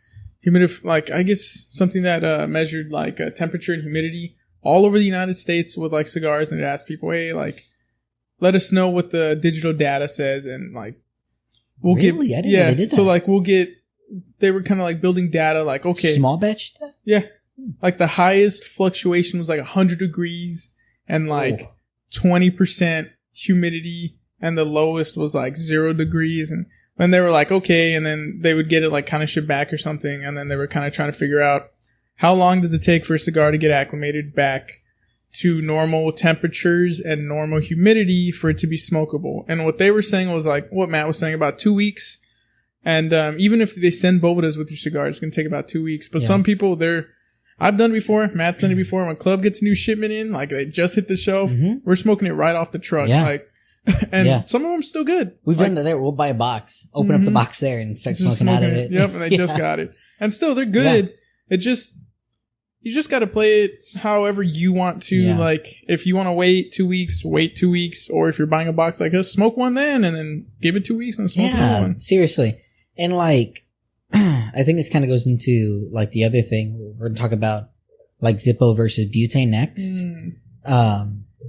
like I guess something that measured like temperature and humidity all over the United States with like cigars, and it asked people, hey, like, let us know what the digital data says, and like we'll I didn't know they did that. So like they were kind of like building data, like, okay, small batch. Yeah, like the highest fluctuation was like 100 degrees and like 20% humidity, and the lowest was like 0 degrees, and they were like, okay, and then they would get it like kind of shipped back or something, and then they were kind of trying to figure out how long does it take for a cigar to get acclimated back to normal temperatures and normal humidity for it to be smokable. And what they were saying was like what Matt was saying, about 2 weeks. And even if they send Bovedas with your cigar, it's going to take about 2 weeks. But some people, I've done it before. Matt's done it before. When Club gets a new shipment in, like they just hit the shelf, we're smoking it right off the truck. Yeah. Like, and some of them still good. We've done that there. We'll buy a box, open up the box there, and start smoking out of it. Yep, and they just got it. And still, they're good. It just, you just got to play it however you want to. Yeah. Like, if you want to wait 2 weeks, wait 2 weeks. Or if you're buying a box like us, smoke one then and then give it 2 weeks and smoke another one. Seriously. And like, I think this kind of goes into like the other thing. We're going to talk about like Zippo versus butane next.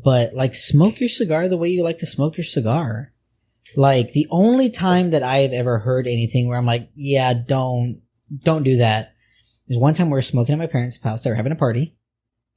But like, smoke your cigar the way you like to smoke your cigar. Like, the only time that I have ever heard anything where I'm like, yeah, don't do that. There's one time we were smoking at my parents' house. They were having a party.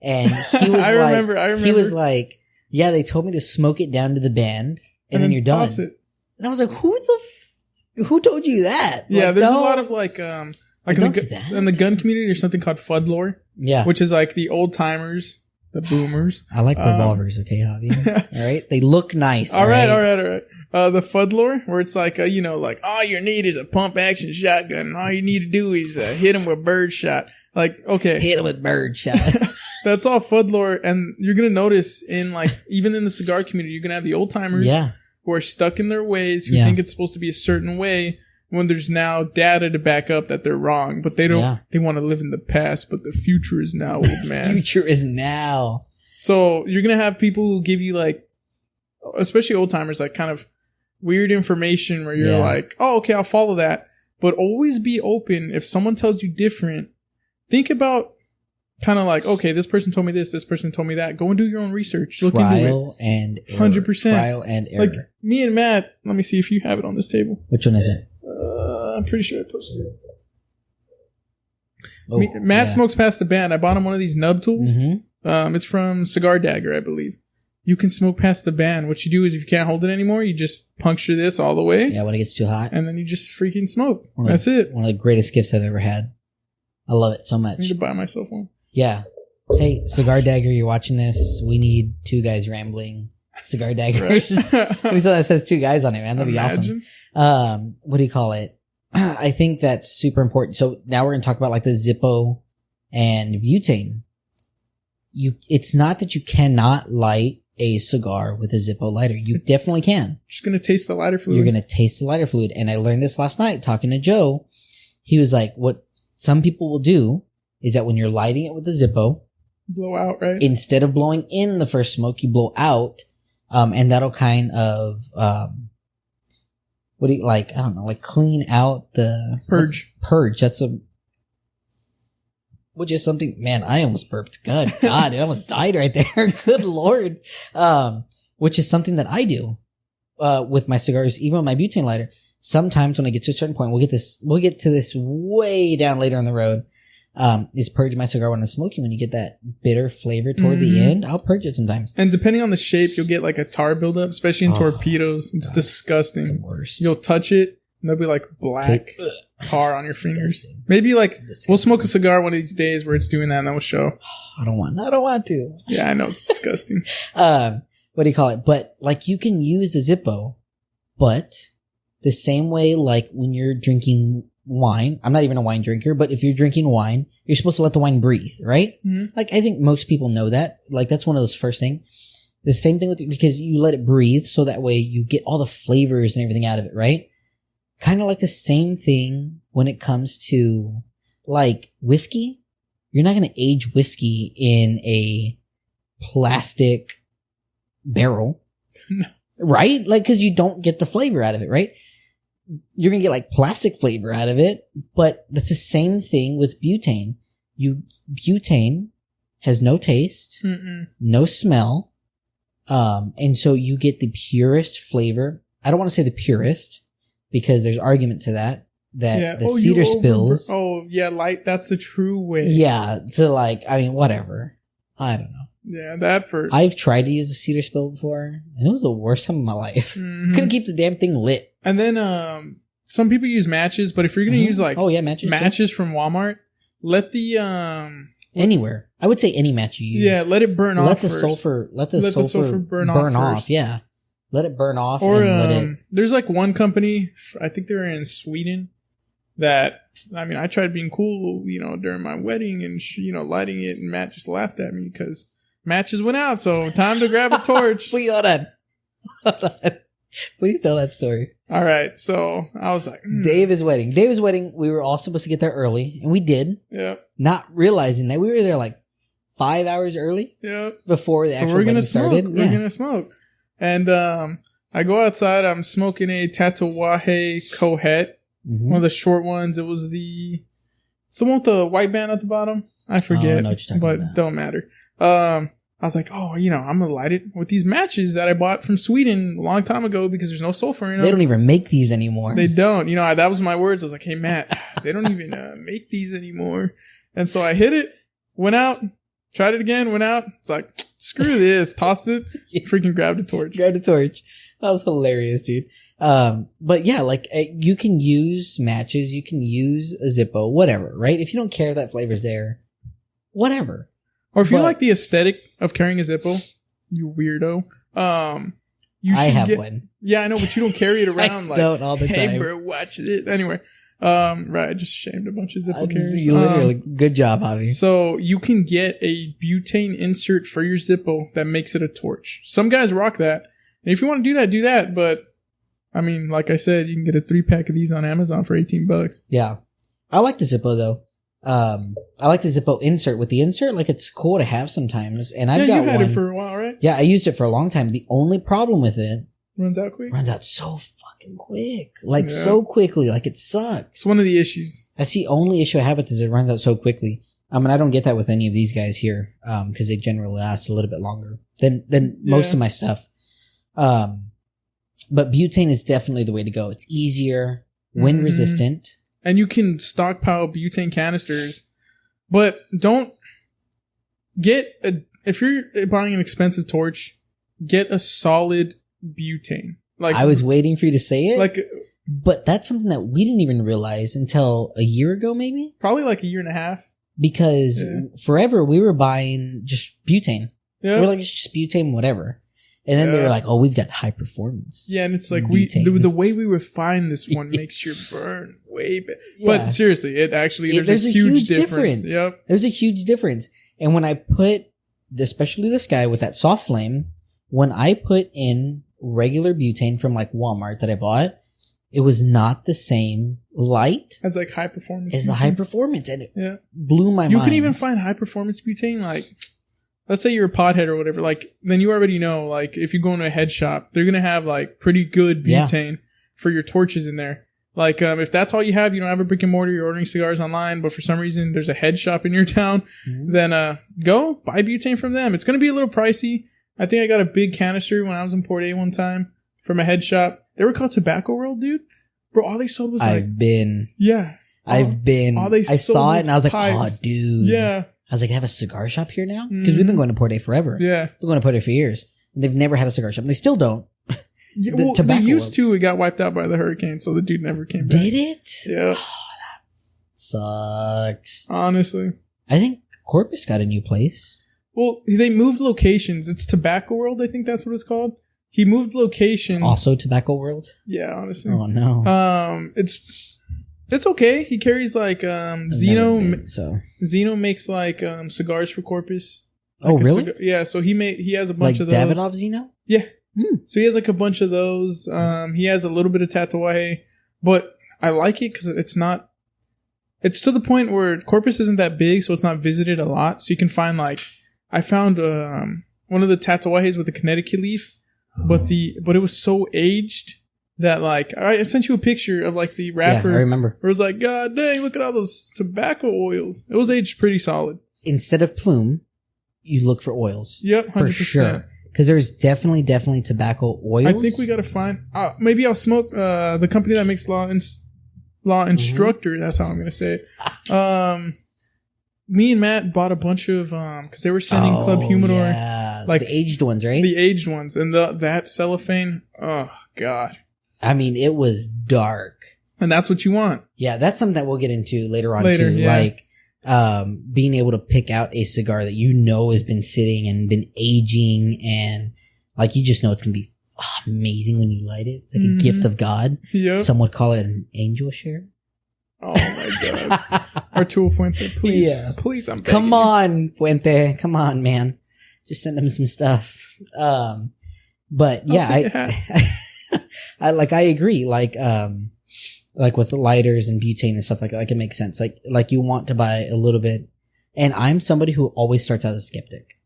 And he was I remember. He was like, yeah, they told me to smoke it down to the band and then you're done. It. And I was like, who told you that? Yeah, like, there's a lot of like in the gun community, there's something called Fud lore. Yeah. Which is like the old timers, the boomers. I like revolvers, okay, Javi? All right? They look nice. All right. The Fud lore, where it's like, like, all you need is a pump action shotgun. And all you need to do is hit him with bird shot. Like, okay. Hit him with bird shot. That's all Fud lore. And you're going to notice in like, even in the cigar community, you're going to have the old timers who are stuck in their ways, who think it's supposed to be a certain way when there's now data to back up that they're wrong. But they don't, they want to live in the past, but the future is now, old man. Future is now. So you're going to have people who give you like, especially old timers, like kind of weird information where you're like, oh, okay, I'll follow that. But always be open. If someone tells you different, think about kind of like, okay, this person told me this person told me that. Go and do your own research. Look into it. Trial and error. 100%. Trial and error. Like me and Matt, let me see if you have it on this table. Which one is it? I'm pretty sure I posted it. Oh, Matt smokes past the band. I bought him one of these nub tools. Mm-hmm. It's from Cigar Dagger, I believe. You can smoke past the band. What you do is if you can't hold it anymore, you just puncture this all the way. Yeah, when it gets too hot. And then you just freaking smoke. That's it. One of the greatest gifts I've ever had. I love it so much. I need to buy myself one. Yeah. Hey, Cigar Dagger, you're watching this. We need 2 guys rambling. Cigar Daggers. What is that says 2 guys on it, man? That'd be awesome. What do you call it? I think that's super important. So now we're going to talk about like the Zippo and butane. It's not that you cannot light a cigar with a Zippo lighter. You definitely can. Just going to taste the lighter fluid. You're going to taste the lighter fluid. And I learned this last night talking to Joe. He was like, what some people will do is that when you're lighting it with a Zippo, blow out, right? Instead of blowing in the first smoke, you blow out. And that'll kind of, what do you like? I don't know, like clean out the purge. Purge. Which is something, man, I almost burped. God, it almost died right there. Good Lord. Which is something that I do, with my cigars, even with my butane lighter. Sometimes when I get to a certain point, we'll get to this way down later on the road, is purge my cigar when I'm smoking. When you get that bitter flavor toward the end, I'll purge it sometimes. And depending on the shape, you'll get like a tar buildup, especially in torpedoes. It's disgusting. It's the worst. You'll touch it, and there'll be like black tar on your fingers. Maybe like we'll smoke a cigar one of these days where it's doing that, and then we'll show. I don't want to. Yeah, I know it's disgusting. What do you call it? But like you can use a Zippo, but the same way like when you're drinking wine, I'm not even a wine drinker, but if you're drinking wine, you're supposed to let the wine breathe, right? Mm-hmm. Like I think most people know that. Like that's one of those first things. The same thing because you let it breathe so that way you get all the flavors and everything out of it, right? Kind of like the same thing when it comes to like whiskey. You're not going to age whiskey in a plastic barrel, right? Like, cause you don't get the flavor out of it, right? You're going to get like plastic flavor out of it, but that's the same thing with butane. Butane has no taste, no smell. And so you get the purest flavor. I don't want to say the purest because there's argument to that the cedar spills. Light. That's the true way. Yeah. To like, I mean, whatever. I don't know. Yeah, I've tried to use the cedar spill before and it was the worst time of my life. Couldn't keep the damn thing lit. And then, some people use matches, but if you're going to use like, matches from Walmart, let the, anywhere. I would say any match you use. Yeah, let it burn off. Let the sulfur burn off. Yeah. Let it burn off. Or, there's like one company, I think they're in Sweden, that, I mean, I tried being cool, during my wedding and, lighting it, and Matt just laughed at me because matches went out, so time to grab a torch. Please, hold on. Please tell that story. All right. So I was like, Dave's wedding. We were all supposed to get there early, and we did. Yeah. Not realizing that we were there like 5 hours early. Yeah. Before the actual wedding started. We're gonna smoke. And I go outside. I'm smoking a Tatuaje Cohet, one of the short ones. It was the one with the white band at the bottom. I forget, I know what you're talking about. Don't matter. I was like, I'm gonna light it with these matches that I bought from Sweden a long time ago because there's no sulfur in them. They don't even make these anymore. They don't. That was my words. I was like, hey, Matt, they don't even make these anymore. And so I hit it, went out, tried it again, went out. It's like, screw this, tossed it, freaking grabbed a torch. That was hilarious, dude. But yeah, like you can use matches, you can use a Zippo, whatever, right? If you don't care if that flavor's there, whatever. Or if you like the aesthetic of carrying a Zippo, you weirdo. You should I have one. Yeah, I know, but you don't carry it around. I don't all the time. Hey, bro, watch it. Anyway, right, I just shamed a bunch of Zippo carriers. You literally, good job, Javi. So you can get a butane insert for your Zippo that makes it a torch. Some guys rock that. And if you want to do that. But I mean, like I said, you can get a 3-pack of these on Amazon for $18. Yeah. I like the Zippo though. I like the Zippo insert. With the insert, like it's cool to have sometimes. And I've got you had one. it for a while, right? Yeah, I used it for a long time. The only problem with it runs out quick. Runs out so fucking quick. Like so quickly. Like it sucks. It's one of the issues. That's the only issue I have with it is it runs out so quickly. I mean, I don't get that with any of these guys here, because they generally last a little bit longer than most of my stuff. But butane is definitely the way to go. It's easier, wind resistant. And you can stockpile butane canisters, but don't if you're buying an expensive torch, get a solid butane. Like I was waiting for you to say it. But that's something that we didn't even realize until a year ago, maybe? Probably like a year and a half. Because forever we were buying just butane. Yeah. We were like, it's just butane, whatever. And then they were like, oh, we've got high performance. Yeah, and it's like the way we refine this one makes your burn way better. Yeah. But seriously, there's a huge difference. Yep. There's a huge difference. And when I put, especially this guy with that soft flame, when I put in regular butane from like Walmart that I bought, it was not the same light as like high performance. As the high performance. And it blew my mind. You can even find high performance butane like... Let's say you're a pothead or whatever, like, then you already know, like, if you go into a head shop, they're going to have, like, pretty good butane for your torches in there. Like, if that's all you have a brick and mortar, you're ordering cigars online, but for some reason there's a head shop in your town, then, go buy butane from them. It's going to be a little pricey. I think I got a big canister when I was in Port A one time from a head shop. They were called Tobacco World, dude. Bro, all they sold was I saw it and I was like, pipes. Oh, dude. Yeah. I was like, they have a cigar shop here now? Because we've been going to Port A forever. Yeah. We've been going to Port A for years. And they've never had a cigar shop. They still don't. They used to. It got wiped out by the hurricane, so the dude never came back. Did it? Yeah. Oh, that sucks. Honestly. I think Corpus got a new place. Well, they moved locations. It's Tobacco World, I think that's what it's called. He moved locations. Also Tobacco World? Yeah, honestly. Oh, no. It's okay. He carries like Zeno. Zeno makes like cigars for Corpus. Like really? Yeah. So he has a bunch of those. Davidoff Zeno? Yeah. So he has like a bunch of those. He has a little bit of Tatuaje, but I like it because it's to the point where Corpus isn't that big, so it's not visited a lot. So you can find I found one of the Tatuajes with the Connecticut leaf, but it was so aged. That I sent you a picture of the wrapper. Yeah, I remember. Where it was God dang, look at all those tobacco oils. It was aged pretty solid. Instead of plume, you look for oils. Yep, 100%. For sure. Because there's definitely tobacco oils. I think we got to find... maybe I'll smoke the company that makes Law Instructor. That's how I'm going to say it. Me and Matt bought a bunch of... Because they were sending Club Humidor. Yeah. The aged ones, right? The aged ones. And that cellophane... Oh, God. I mean, it was dark. And that's what you want. Yeah, that's something that we'll get into later on too. Yeah. Being able to pick out a cigar that has been sitting and been aging and you just know it's going to be amazing when you light it. It's like a gift of God. Yep. Some would call it an angel share. Oh my God. Arturo Fuente, please. Yeah. Please, I'm begging Come on, Fuente. Come on, man. Just send him some stuff. But yeah, I agree. Like with lighters and butane and stuff like that, like it makes sense. Like you want to buy a little bit. And I'm somebody who always starts out as a skeptic.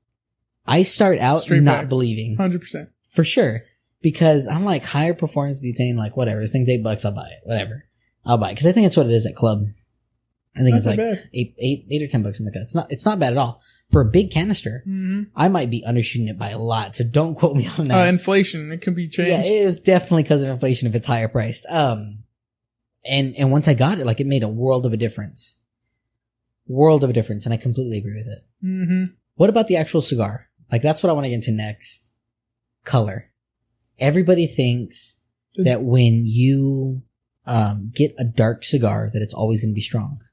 I start out Straight not facts. believing. 100%. For sure. Because I'm like, higher performance butane, like whatever. This thing's $8, I'll buy it. Whatever. I'll buy it. Because I think that's what it is at club. I think Not it's that like bad. eight or $10, something like that. It's not bad at all. For a big canister, Mm-hmm. I might be undershooting it by a lot, so don't quote me on that. Inflation, it can be changed. Yeah, it is definitely because of inflation if it's higher priced. And once I got it, like it made a world of a difference. And I completely agree with it. Mm-hmm. What about the actual cigar? Like that's what I want to get into next. Color. Everybody thinks that when you get a dark cigar, that it's always going to be strong.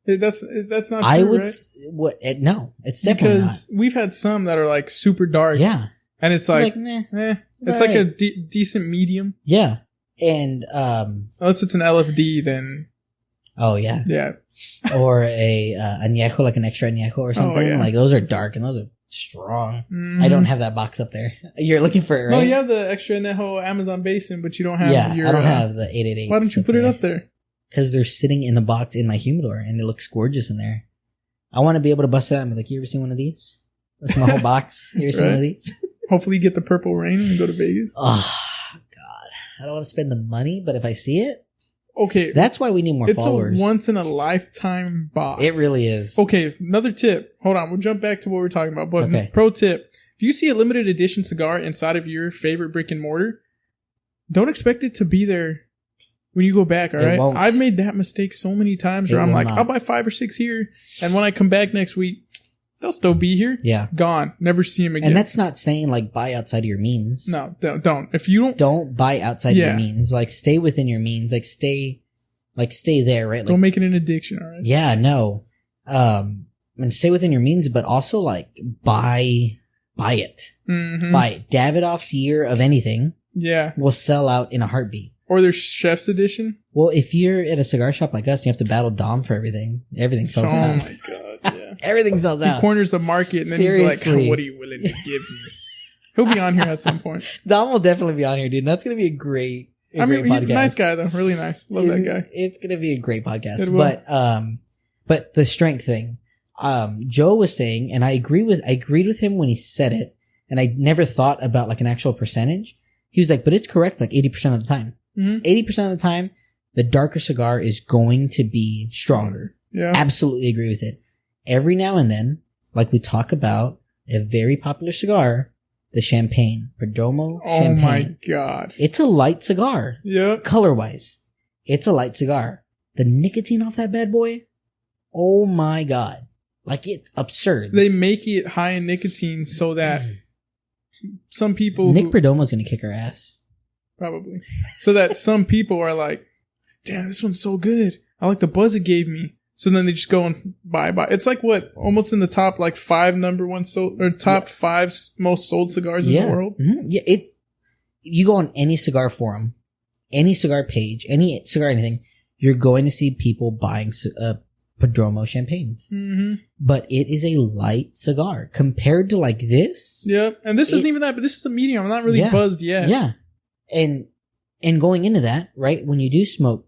That's not true, I would right? no, it's definitely because we've had some that are like super dark. Yeah. And it's like meh. It's like a decent medium. Yeah. And unless it's an LFD, then oh yeah. Yeah. Or a añejo, like an extra añejo or something. Yeah. Like those are dark and those are strong. Mm-hmm. I don't have that box up there. You're looking for it, right? No, you have the extra añejo Amazon Basin, but you don't have I don't have the 888. Why don't you put it up there? Because they're sitting in the box in my humidor and it looks gorgeous in there. I want to be able to bust it out and be like, you ever seen one of these? That's my whole box. You ever seen one of these? Hopefully you get the purple rain and go to Vegas. Oh, God. I don't want to spend the money, but if I see it, okay. That's why we need more followers. It's a once in a lifetime box. It really is. Okay, another tip. Hold on, we'll jump back to what we're talking about. But pro tip, if you see a limited edition cigar inside of your favorite brick and mortar, don't expect it to be there when you go back, all right? Won't. I've made that mistake so many times where I'm like, I'll buy 5 or 6 here, and when I come back next week, they'll still be here. Yeah. Gone. Never see them again. And that's not saying like buy outside of your means. No, don't. If you don't buy outside of your means. Like stay within your means. Like stay there, right? Like, don't make it an addiction, all right? Yeah, no. And stay within your means, but also like buy it. Mm-hmm. Buy it. Davidoff's year of anything. Yeah. Will sell out in a heartbeat. Or their chef's edition. Well, if you're at a cigar shop like us, and you have to battle Dom for everything. Everything sells out. Oh my God, yeah. Everything sells out. He corners the market and then he's like, what are you willing to give me? He'll be on here at some point. Dom will definitely be on here, dude. That's going to be a great great podcast. He's a nice guy though. Really nice. Love that guy. It's going to be a great podcast. But the strength thing, Joe was saying, and I agreed with him when he said it, and I never thought about like an actual percentage. He was like, but it's correct like 80% of the time. Mm-hmm. 80% of the time, the darker cigar is going to be stronger. Yeah. Absolutely agree with it. Every now and then, like we talk about a very popular cigar, the Champagne, Perdomo Champagne. Oh my God. It's a light cigar. Yeah. Color wise. It's a light cigar. The nicotine off that bad boy, oh my God. Like it's absurd. They make it high in nicotine so that some people Nick Perdomo's gonna kick our ass. Probably. So that some people are like, damn, this one's so good. I like the buzz it gave me. So then they just go and buy. It's like what? Almost in the top like 5 number one sold, or top 5 most sold cigars in the world. Mm-hmm. Yeah, you go on any cigar forum, any cigar page, any cigar anything, you're going to see people buying Perdomo champagnes. Mm-hmm. But it is a light cigar compared to like this. Yeah, and this isn't even that, but this is a medium. I'm not really buzzed yet. Yeah. And going into that, right, when you do smoke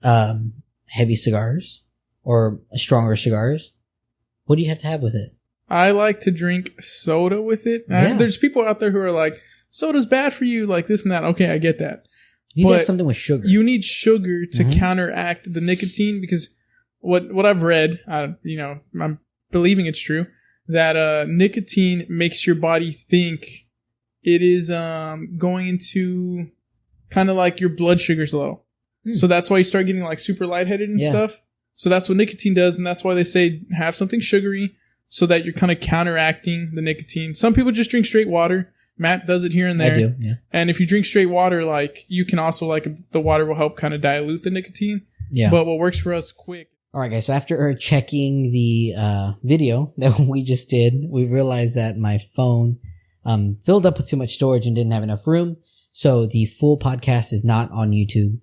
heavy cigars or stronger cigars, what do you have to have with it? I like to drink soda with it. Yeah. There's people out there who are like, soda's bad for you, like this and that. Okay, I get that. You need to have something with sugar. You need sugar to counteract the nicotine, because what I've read, I'm believing it's true, that nicotine makes your body think it is going into kind of like your blood sugar's low. So that's why you start getting like super lightheaded and stuff. So that's what nicotine does, and that's why they say have something sugary so that you're kind of counteracting the nicotine. Some people just drink straight water. Matt does it here and there. I do, yeah. And if you drink straight water, like you can also like the water will help kind of dilute the nicotine. Yeah. But what works for us quick. All right, guys. So after checking the video that we just did, we realized that my phone filled up with too much storage and didn't have enough room. So the full podcast is not on YouTube.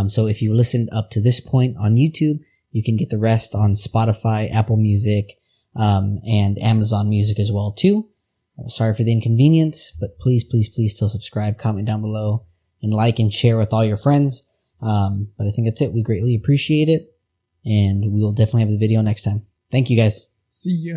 So if you listened up to this point on YouTube, you can get the rest on Spotify, Apple Music, and Amazon Music as well too. Sorry for the inconvenience, but please, please, please still subscribe, comment down below, and like and share with all your friends. But I think that's it. We greatly appreciate it, and we will definitely have the video next time. Thank you guys. See ya.